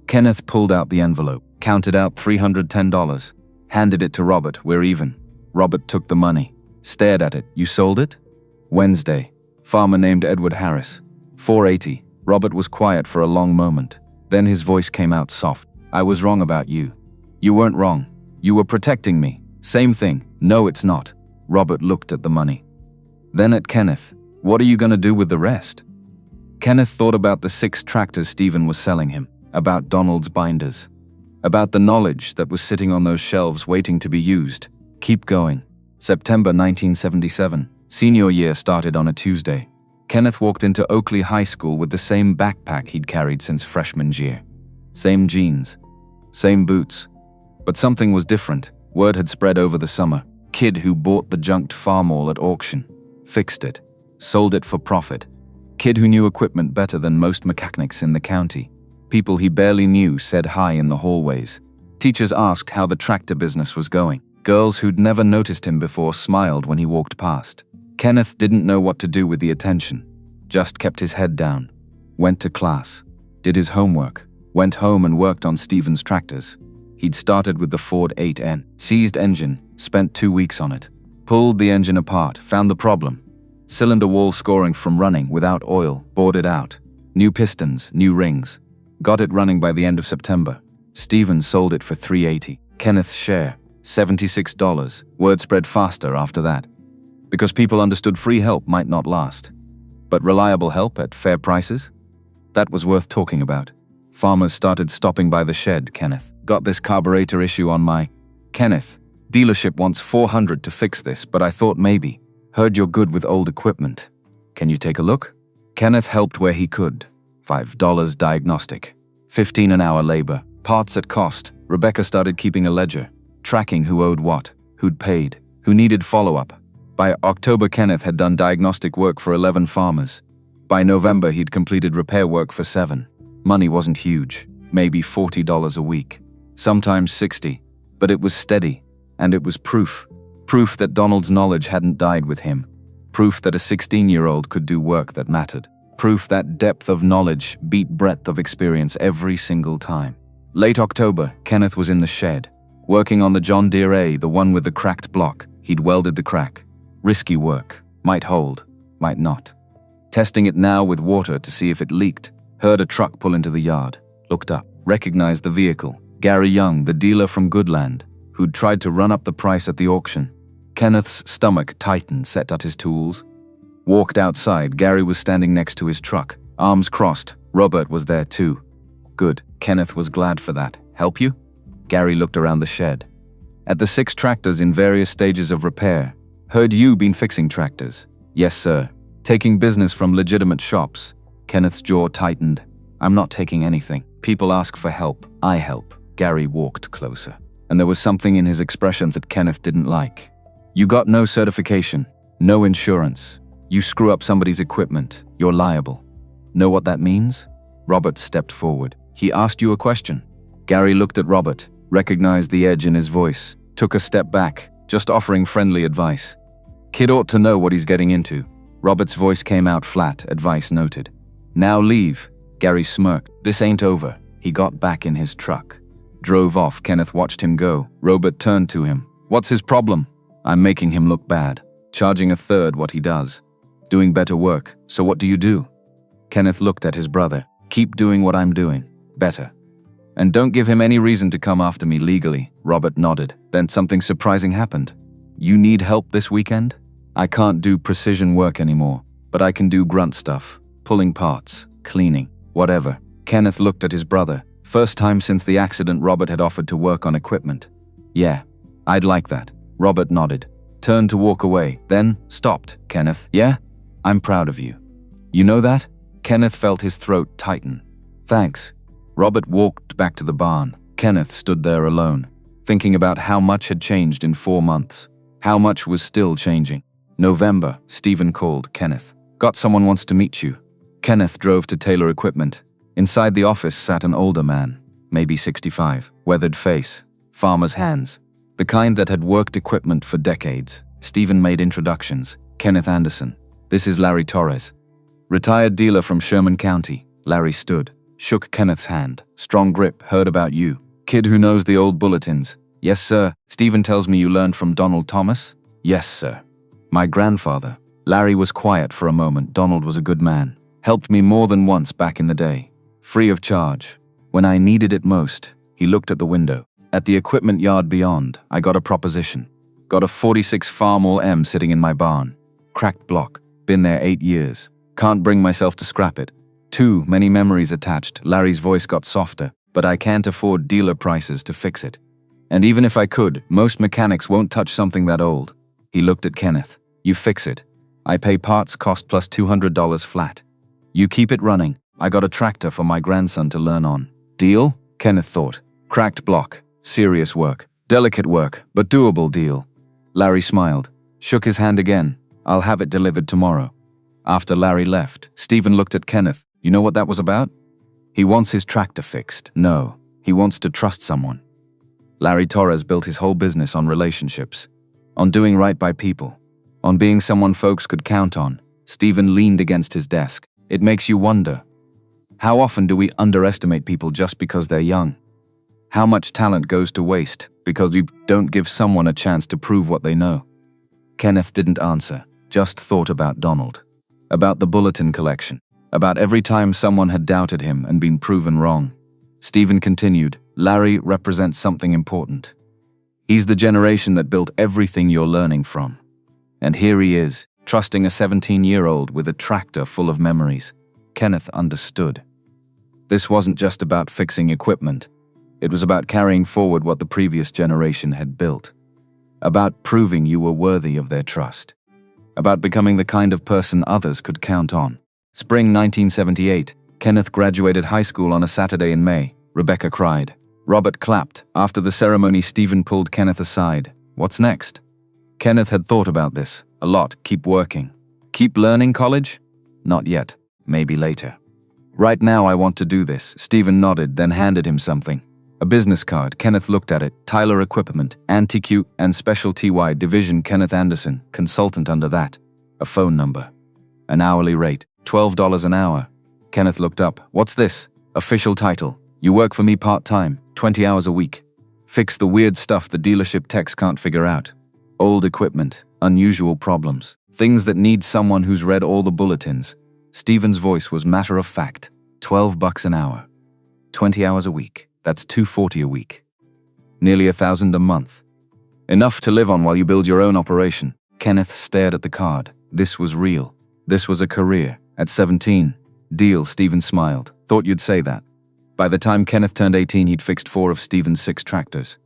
Kenneth pulled out the envelope, counted out $310, handed it to Robert. We're even. Robert took the money, stared at it. You sold it? Wednesday. Farmer named Edward Harris. $480. Robert was quiet for a long moment. Then his voice came out soft. I was wrong about you. You weren't wrong. You were protecting me. Same thing. No, it's not. Robert looked at the money. Then at Kenneth. What are you going to do with the rest? Kenneth thought about the 6 tractors Stephen was selling him, about Donald's binders, about the knowledge that was sitting on those shelves waiting to be used. Keep going. September 1977. Senior year started on a Tuesday. Kenneth walked into Oakley High School with the same backpack he'd carried since freshman year. Same jeans. Same boots. But something was different. Word had spread over the summer. Kid who bought the junked farm all at auction. Fixed it. Sold it for profit. Kid who knew equipment better than most mechanics in the county. People he barely knew said hi in the hallways. Teachers asked how the tractor business was going. Girls who'd never noticed him before smiled when he walked past. Kenneth didn't know what to do with the attention. Just kept his head down. Went to class. Did his homework. Went home and worked on Stephen's tractors. He'd started with the Ford 8N. Seized engine. Spent 2 weeks on it. Pulled the engine apart. Found the problem. Cylinder wall scoring from running without oil. Bored it out. New pistons. New rings. Got it running by the end of September. Stephen sold it for $380. Kenneth's share. $76. Word spread faster after that. Because people understood free help might not last. But reliable help at fair prices? That was worth talking about. Farmers started stopping by the shed. Kenneth. Got this carburetor issue on my... Kenneth. Dealership wants $400 to fix this, but I thought maybe. Heard you're good with old equipment. Can you take a look? Kenneth helped where he could. $5 diagnostic. $15 an hour labor. Parts at cost. Rebecca started keeping a ledger. Tracking who owed what. Who'd paid. Who needed follow-up. By October, Kenneth had done diagnostic work for 11 farmers. By November, he'd completed repair work for 7. Money wasn't huge. Maybe $40 a week. Sometimes $60. But it was steady. And it was proof. Proof that Donald's knowledge hadn't died with him. Proof that a 16-year-old could do work that mattered. Proof that depth of knowledge beat breadth of experience every single time. Late October, Kenneth was in the shed. Working on the John Deere A, the one with the cracked block. He'd welded the crack. Risky work. Might hold. Might not. Testing it now with water to see if it leaked. Heard a truck pull into the yard. Looked up. Recognized the vehicle. Gary Young, the dealer from Goodland, who'd tried to run up the price at the auction. Kenneth's stomach tightened, set at his tools. Walked outside. Gary was standing next to his truck, arms crossed. Robert was there too. Good. Kenneth was glad for that. Help you? Gary looked around the shed. At the 6 tractors in various stages of repair. Heard you been fixing tractors. Yes, sir. Taking business from legitimate shops. Kenneth's jaw tightened. I'm not taking anything. People ask for help. I help. Gary walked closer. And there was something in his expressions that Kenneth didn't like. You got no certification. No insurance. You screw up somebody's equipment. You're liable. Know what that means? Robert stepped forward. He asked you a question. Gary looked at Robert, recognized the edge in his voice, took a step back, just offering friendly advice. Kid ought to know what he's getting into. Robert's voice came out flat, advice noted. Now leave. Gary smirked. This ain't over. He got back in his truck. Drove off. Kenneth watched him go. Robert turned to him. What's his problem? I'm making him look bad. charging a third what he does. Doing better work, so what do you do? Kenneth looked at his brother. Keep doing what I'm doing. Better. And don't give him any reason to come after me legally. Robert nodded. Then something surprising happened. You need help this weekend? I can't do precision work anymore, but I can do grunt stuff. Pulling parts, cleaning, whatever. Kenneth looked at his brother. First time since the accident Robert had offered to work on equipment. Yeah, I'd like that. Robert nodded. Turned to walk away, then stopped. Kenneth, yeah? I'm proud of you. You know that? Kenneth felt his throat tighten. Thanks. Robert walked back to the barn. Kenneth stood there alone, thinking about how much had changed in 4 months. How much was still changing. November, Stephen called Kenneth. Got someone wants to meet you. Kenneth drove to Taylor Equipment. Inside the office sat an older man, maybe 65, weathered face, farmer's hands. The kind that had worked equipment for decades. Stephen made introductions. Kenneth Anderson. This is Larry Torres. Retired dealer from Sherman County. Larry stood, shook Kenneth's hand. Strong grip, heard about you. Kid who knows the old bulletins. Yes, sir. Stephen tells me you learned from Donald Thomas? Yes, sir. My grandfather. Larry was quiet for a moment. Donald was a good man. Helped me more than once back in the day. Free of charge. When I needed it most, he looked at the window. At the equipment yard beyond, I got a proposition. Got a 46 Farmall M sitting in my barn. Cracked block. Been there 8 years. Can't bring myself to scrap it. Too many memories attached. Larry's voice got softer, but I can't afford dealer prices to fix it. And even if I could, most mechanics won't touch something that old. He looked at Kenneth. You fix it. I pay parts cost plus $200 flat. You keep it running. I got a tractor for my grandson to learn on. Deal? Kenneth thought. Cracked block. Serious work. Delicate work, but doable deal. Larry smiled. Shook his hand again. I'll have it delivered tomorrow. After Larry left, Stephen looked at Kenneth. You know what that was about? He wants his tractor fixed. No, he wants to trust someone. Larry Torres built his whole business on relationships. On doing right by people. On being someone folks could count on. Stephen leaned against his desk. It makes you wonder. How often do we underestimate people just because they're young? How much talent goes to waste because we don't give someone a chance to prove what they know? Kenneth didn't answer, just thought about Donald. About the bulletin collection. About every time someone had doubted him and been proven wrong. Stephen continued, Larry represents something important. He's the generation that built everything you're learning from. And here he is, trusting a 17-year-old with a tractor full of memories. Kenneth understood. This wasn't just about fixing equipment. It was about carrying forward what the previous generation had built. About proving you were worthy of their trust. About becoming the kind of person others could count on. Spring 1978, Kenneth graduated high school on a Saturday in May. Rebecca cried. Robert clapped. After the ceremony, Stephen pulled Kenneth aside. What's next? Kenneth had thought about this. A lot. Keep working. Keep learning college? Not yet. Maybe later. Right now I want to do this. Stephen nodded, then handed him something. A business card. Kenneth looked at it. Tyler Equipment, Antique and Specialty Wide Division Kenneth Anderson, consultant under that. A phone number. An hourly rate. $12 an hour. Kenneth looked up. What's this? Official title. You work for me part-time, 20 hours a week. Fix the weird stuff the dealership techs can't figure out. Old equipment, unusual problems, things that need someone who's read all the bulletins. Stephen's voice was matter of fact. $12 an hour. 20 hours a week. That's $240 a week. Nearly $1,000 a month. Enough to live on while you build your own operation. Kenneth stared at the card. This was real. This was a career. At 17. Deal, Stephen smiled. Thought you'd say that. By the time Kenneth turned 18, he'd fixed 4 of Stephen's 6 tractors.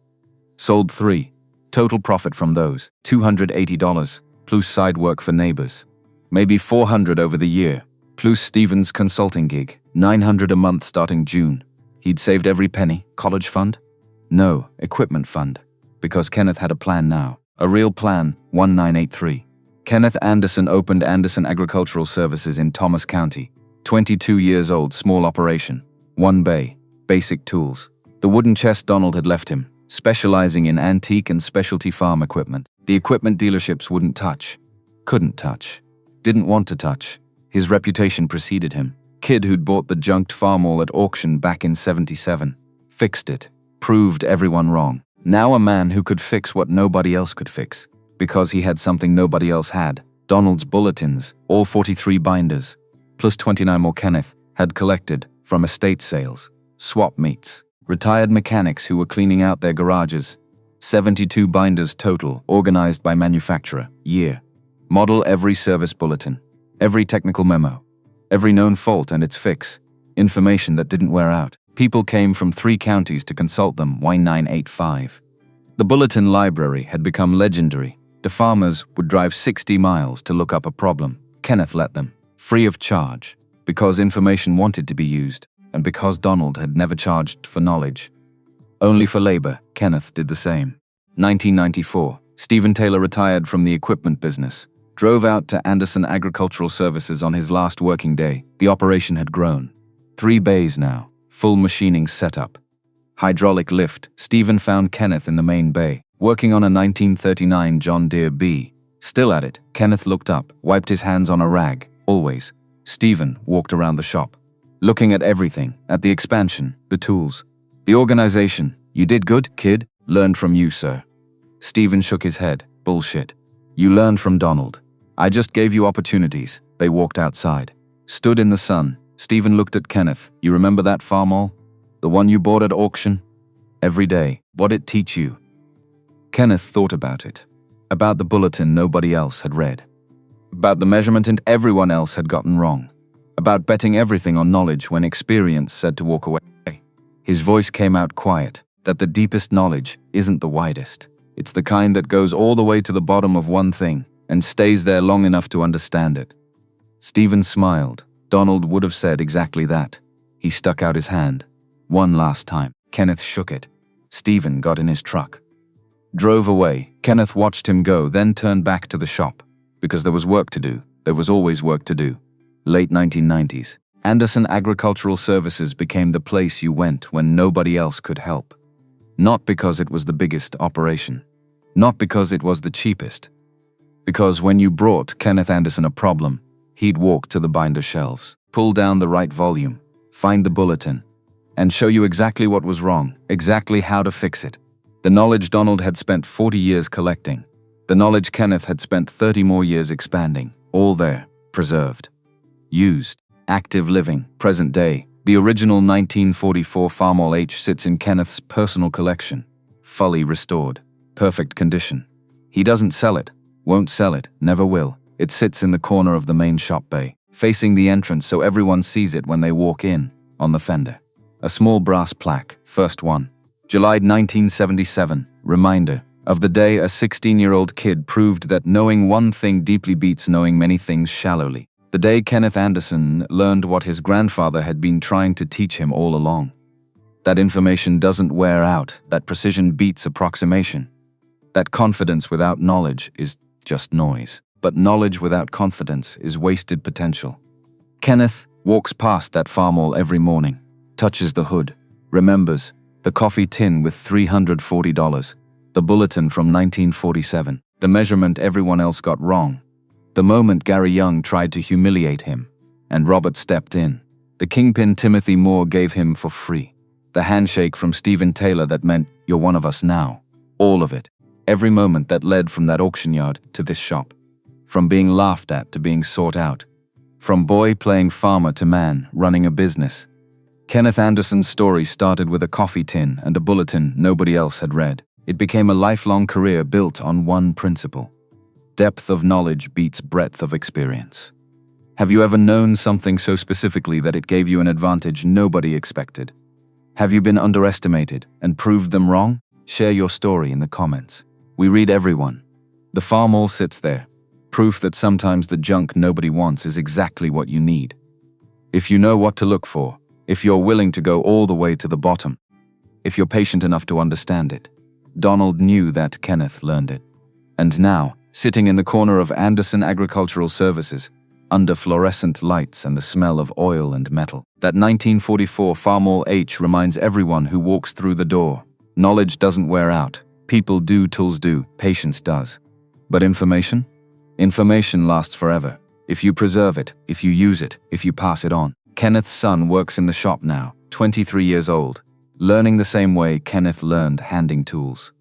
Sold 3. Total profit from those, $280, plus side work for neighbors. Maybe $400 over the year, plus Stephen's consulting gig, $900 a month starting June. He'd saved every penny. College fund? No, equipment fund. Because Kenneth had a plan now. A real plan, 1983. Kenneth Anderson opened Anderson Agricultural Services in Thomas County. 22 years old, small operation. 1 bay. Basic tools. The wooden chest Donald had left him, specializing in antique and specialty farm equipment. The equipment dealerships wouldn't touch. Couldn't touch. Didn't want to touch. His reputation preceded him. Kid who'd bought the junked Farmall at auction back in '77. Fixed it. Proved everyone wrong. Now a man who could fix what nobody else could fix. Because he had something nobody else had. Donald's bulletins, all 43 binders, plus 29 more Kenneth, had collected from estate sales, swap meets, retired mechanics who were cleaning out their garages. 72 binders total, organized by manufacturer, year, model, every service bulletin, every technical memo, every known fault and its fix, information that didn't wear out. People came from 3 counties to consult them. Why 985? The bulletin library had become legendary. The farmers would drive 60 miles to look up a problem. Kenneth let them, free of charge, because information wanted to be used, and because Donald had never charged for knowledge. Only for labor, Kenneth did the same. 1994, Stephen Taylor retired from the equipment business, drove out to Anderson Agricultural Services on his last working day. The operation had grown. 3 bays now, full machining setup. Hydraulic lift. Stephen found Kenneth in the main bay, working on a 1939 John Deere B. Still at it, Kenneth looked up, wiped his hands on a rag, always. Stephen walked around the shop, looking at everything, at the expansion, the tools, the organization. You did good, kid. Learned from you, sir. Stephen shook his head. Bullshit. You learned from Donald. I just gave you opportunities. They walked outside, stood in the sun. Stephen looked at Kenneth. You remember that farm all? The one you bought at auction? Every day. What'd it teach you? Kenneth thought about it. About the bulletin nobody else had read. About the measurement and everyone else had gotten wrong. About betting everything on knowledge when experience said to walk away. His voice came out quiet, that the deepest knowledge isn't the widest. It's the kind that goes all the way to the bottom of one thing and stays there long enough to understand it. Stephen smiled. Donald would have said exactly that. He stuck out his hand. One last time. Kenneth shook it. Stephen got in his truck, drove away. Kenneth watched him go, then turned back to the shop. Because there was work to do. There was always work to do. Late 1990s. Anderson Agricultural Services became the place you went when nobody else could help. Not because it was the biggest operation. Not because it was the cheapest. Because when you brought Kenneth Anderson a problem, he'd walk to the binder shelves, pull down the right volume, find the bulletin, and show you exactly what was wrong, exactly how to fix it. The knowledge Donald had spent 40 years collecting. The knowledge Kenneth had spent 30 more years expanding. All there, preserved, used, active living, present day. The original 1944 Farmall H sits in Kenneth's personal collection, fully restored, perfect condition. He doesn't sell it, won't sell it, never will. It sits in the corner of the main shop bay, facing the entrance so everyone sees it when they walk in, on the fender. A small brass plaque, first one. July 1977, reminder of the day a 16-year-old kid proved that knowing one thing deeply beats knowing many things shallowly. The day Kenneth Anderson learned what his grandfather had been trying to teach him all along. That information doesn't wear out, that precision beats approximation. That confidence without knowledge is just noise, but knowledge without confidence is wasted potential. Kenneth walks past that farmall every morning, touches the hood, remembers the coffee tin with $340, the bulletin from 1947, the measurement everyone else got wrong. The moment Gary Young tried to humiliate him, and Robert stepped in. The kingpin Timothy Moore gave him for free. The handshake from Stephen Taylor that meant, you're one of us now. All of it. Every moment that led from that auction yard to this shop. From being laughed at to being sought out. From boy playing farmer to man running a business. Kenneth Anderson's story started with a coffee tin and a bulletin nobody else had read. It became a lifelong career built on one principle. Depth of knowledge beats breadth of experience. Have you ever known something so specifically that it gave you an advantage nobody expected? Have you been underestimated and proved them wrong? Share your story in the comments. We read everyone. The farmall sits there. Proof that sometimes the junk nobody wants is exactly what you need. If you know what to look for, if you're willing to go all the way to the bottom, if you're patient enough to understand it. Donald knew that. Kenneth learned it. And now, sitting in the corner of Anderson Agricultural Services, under fluorescent lights and the smell of oil and metal, that 1944 Farmall H reminds everyone who walks through the door. Knowledge doesn't wear out. People do, tools do, patience does. But information? Information lasts forever. If you preserve it, if you use it, if you pass it on. Kenneth's son works in the shop now, 23 years old, learning the same way Kenneth learned, handing tools.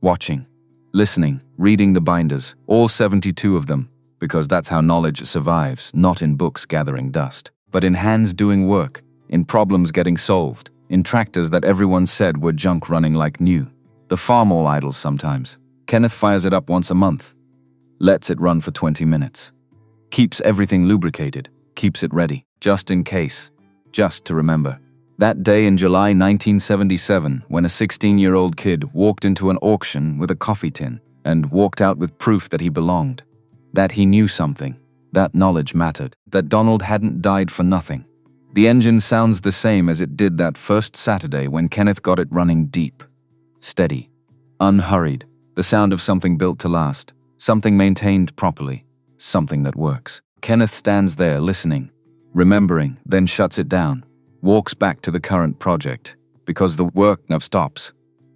Watching. listening, reading the binders, all 72 of them, because that's how knowledge survives, not in books gathering dust, but in hands doing work, in problems getting solved, in tractors that everyone said were junk running like new. The farm all idles sometimes. Kenneth fires it up once a month, lets it run for 20 minutes. Keeps everything lubricated, keeps it ready, just in case, just to remember. That day in July 1977, when a 16-year-old kid walked into an auction with a coffee tin and walked out with proof that he belonged, that he knew something, that knowledge mattered, that Donald hadn't died for nothing. The engine sounds the same as it did that first Saturday when Kenneth got it running deep, steady, unhurried, the sound of something built to last, something maintained properly, something that works. Kenneth stands there listening, remembering, then shuts it down, walks back to the current project, because the work never stops.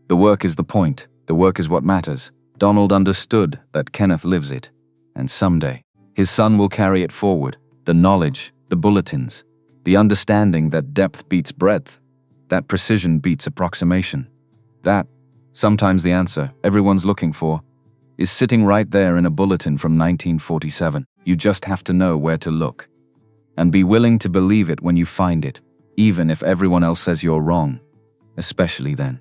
The work is the point, the work is what matters. Donald understood that Kenneth lives it, and someday, his son will carry it forward, the knowledge, the bulletins, the understanding that depth beats breadth, that precision beats approximation. That, sometimes the answer everyone's looking for, is sitting right there in a bulletin from 1947. You just have to know where to look, and be willing to believe it when you find it, even if everyone else says you're wrong, especially then.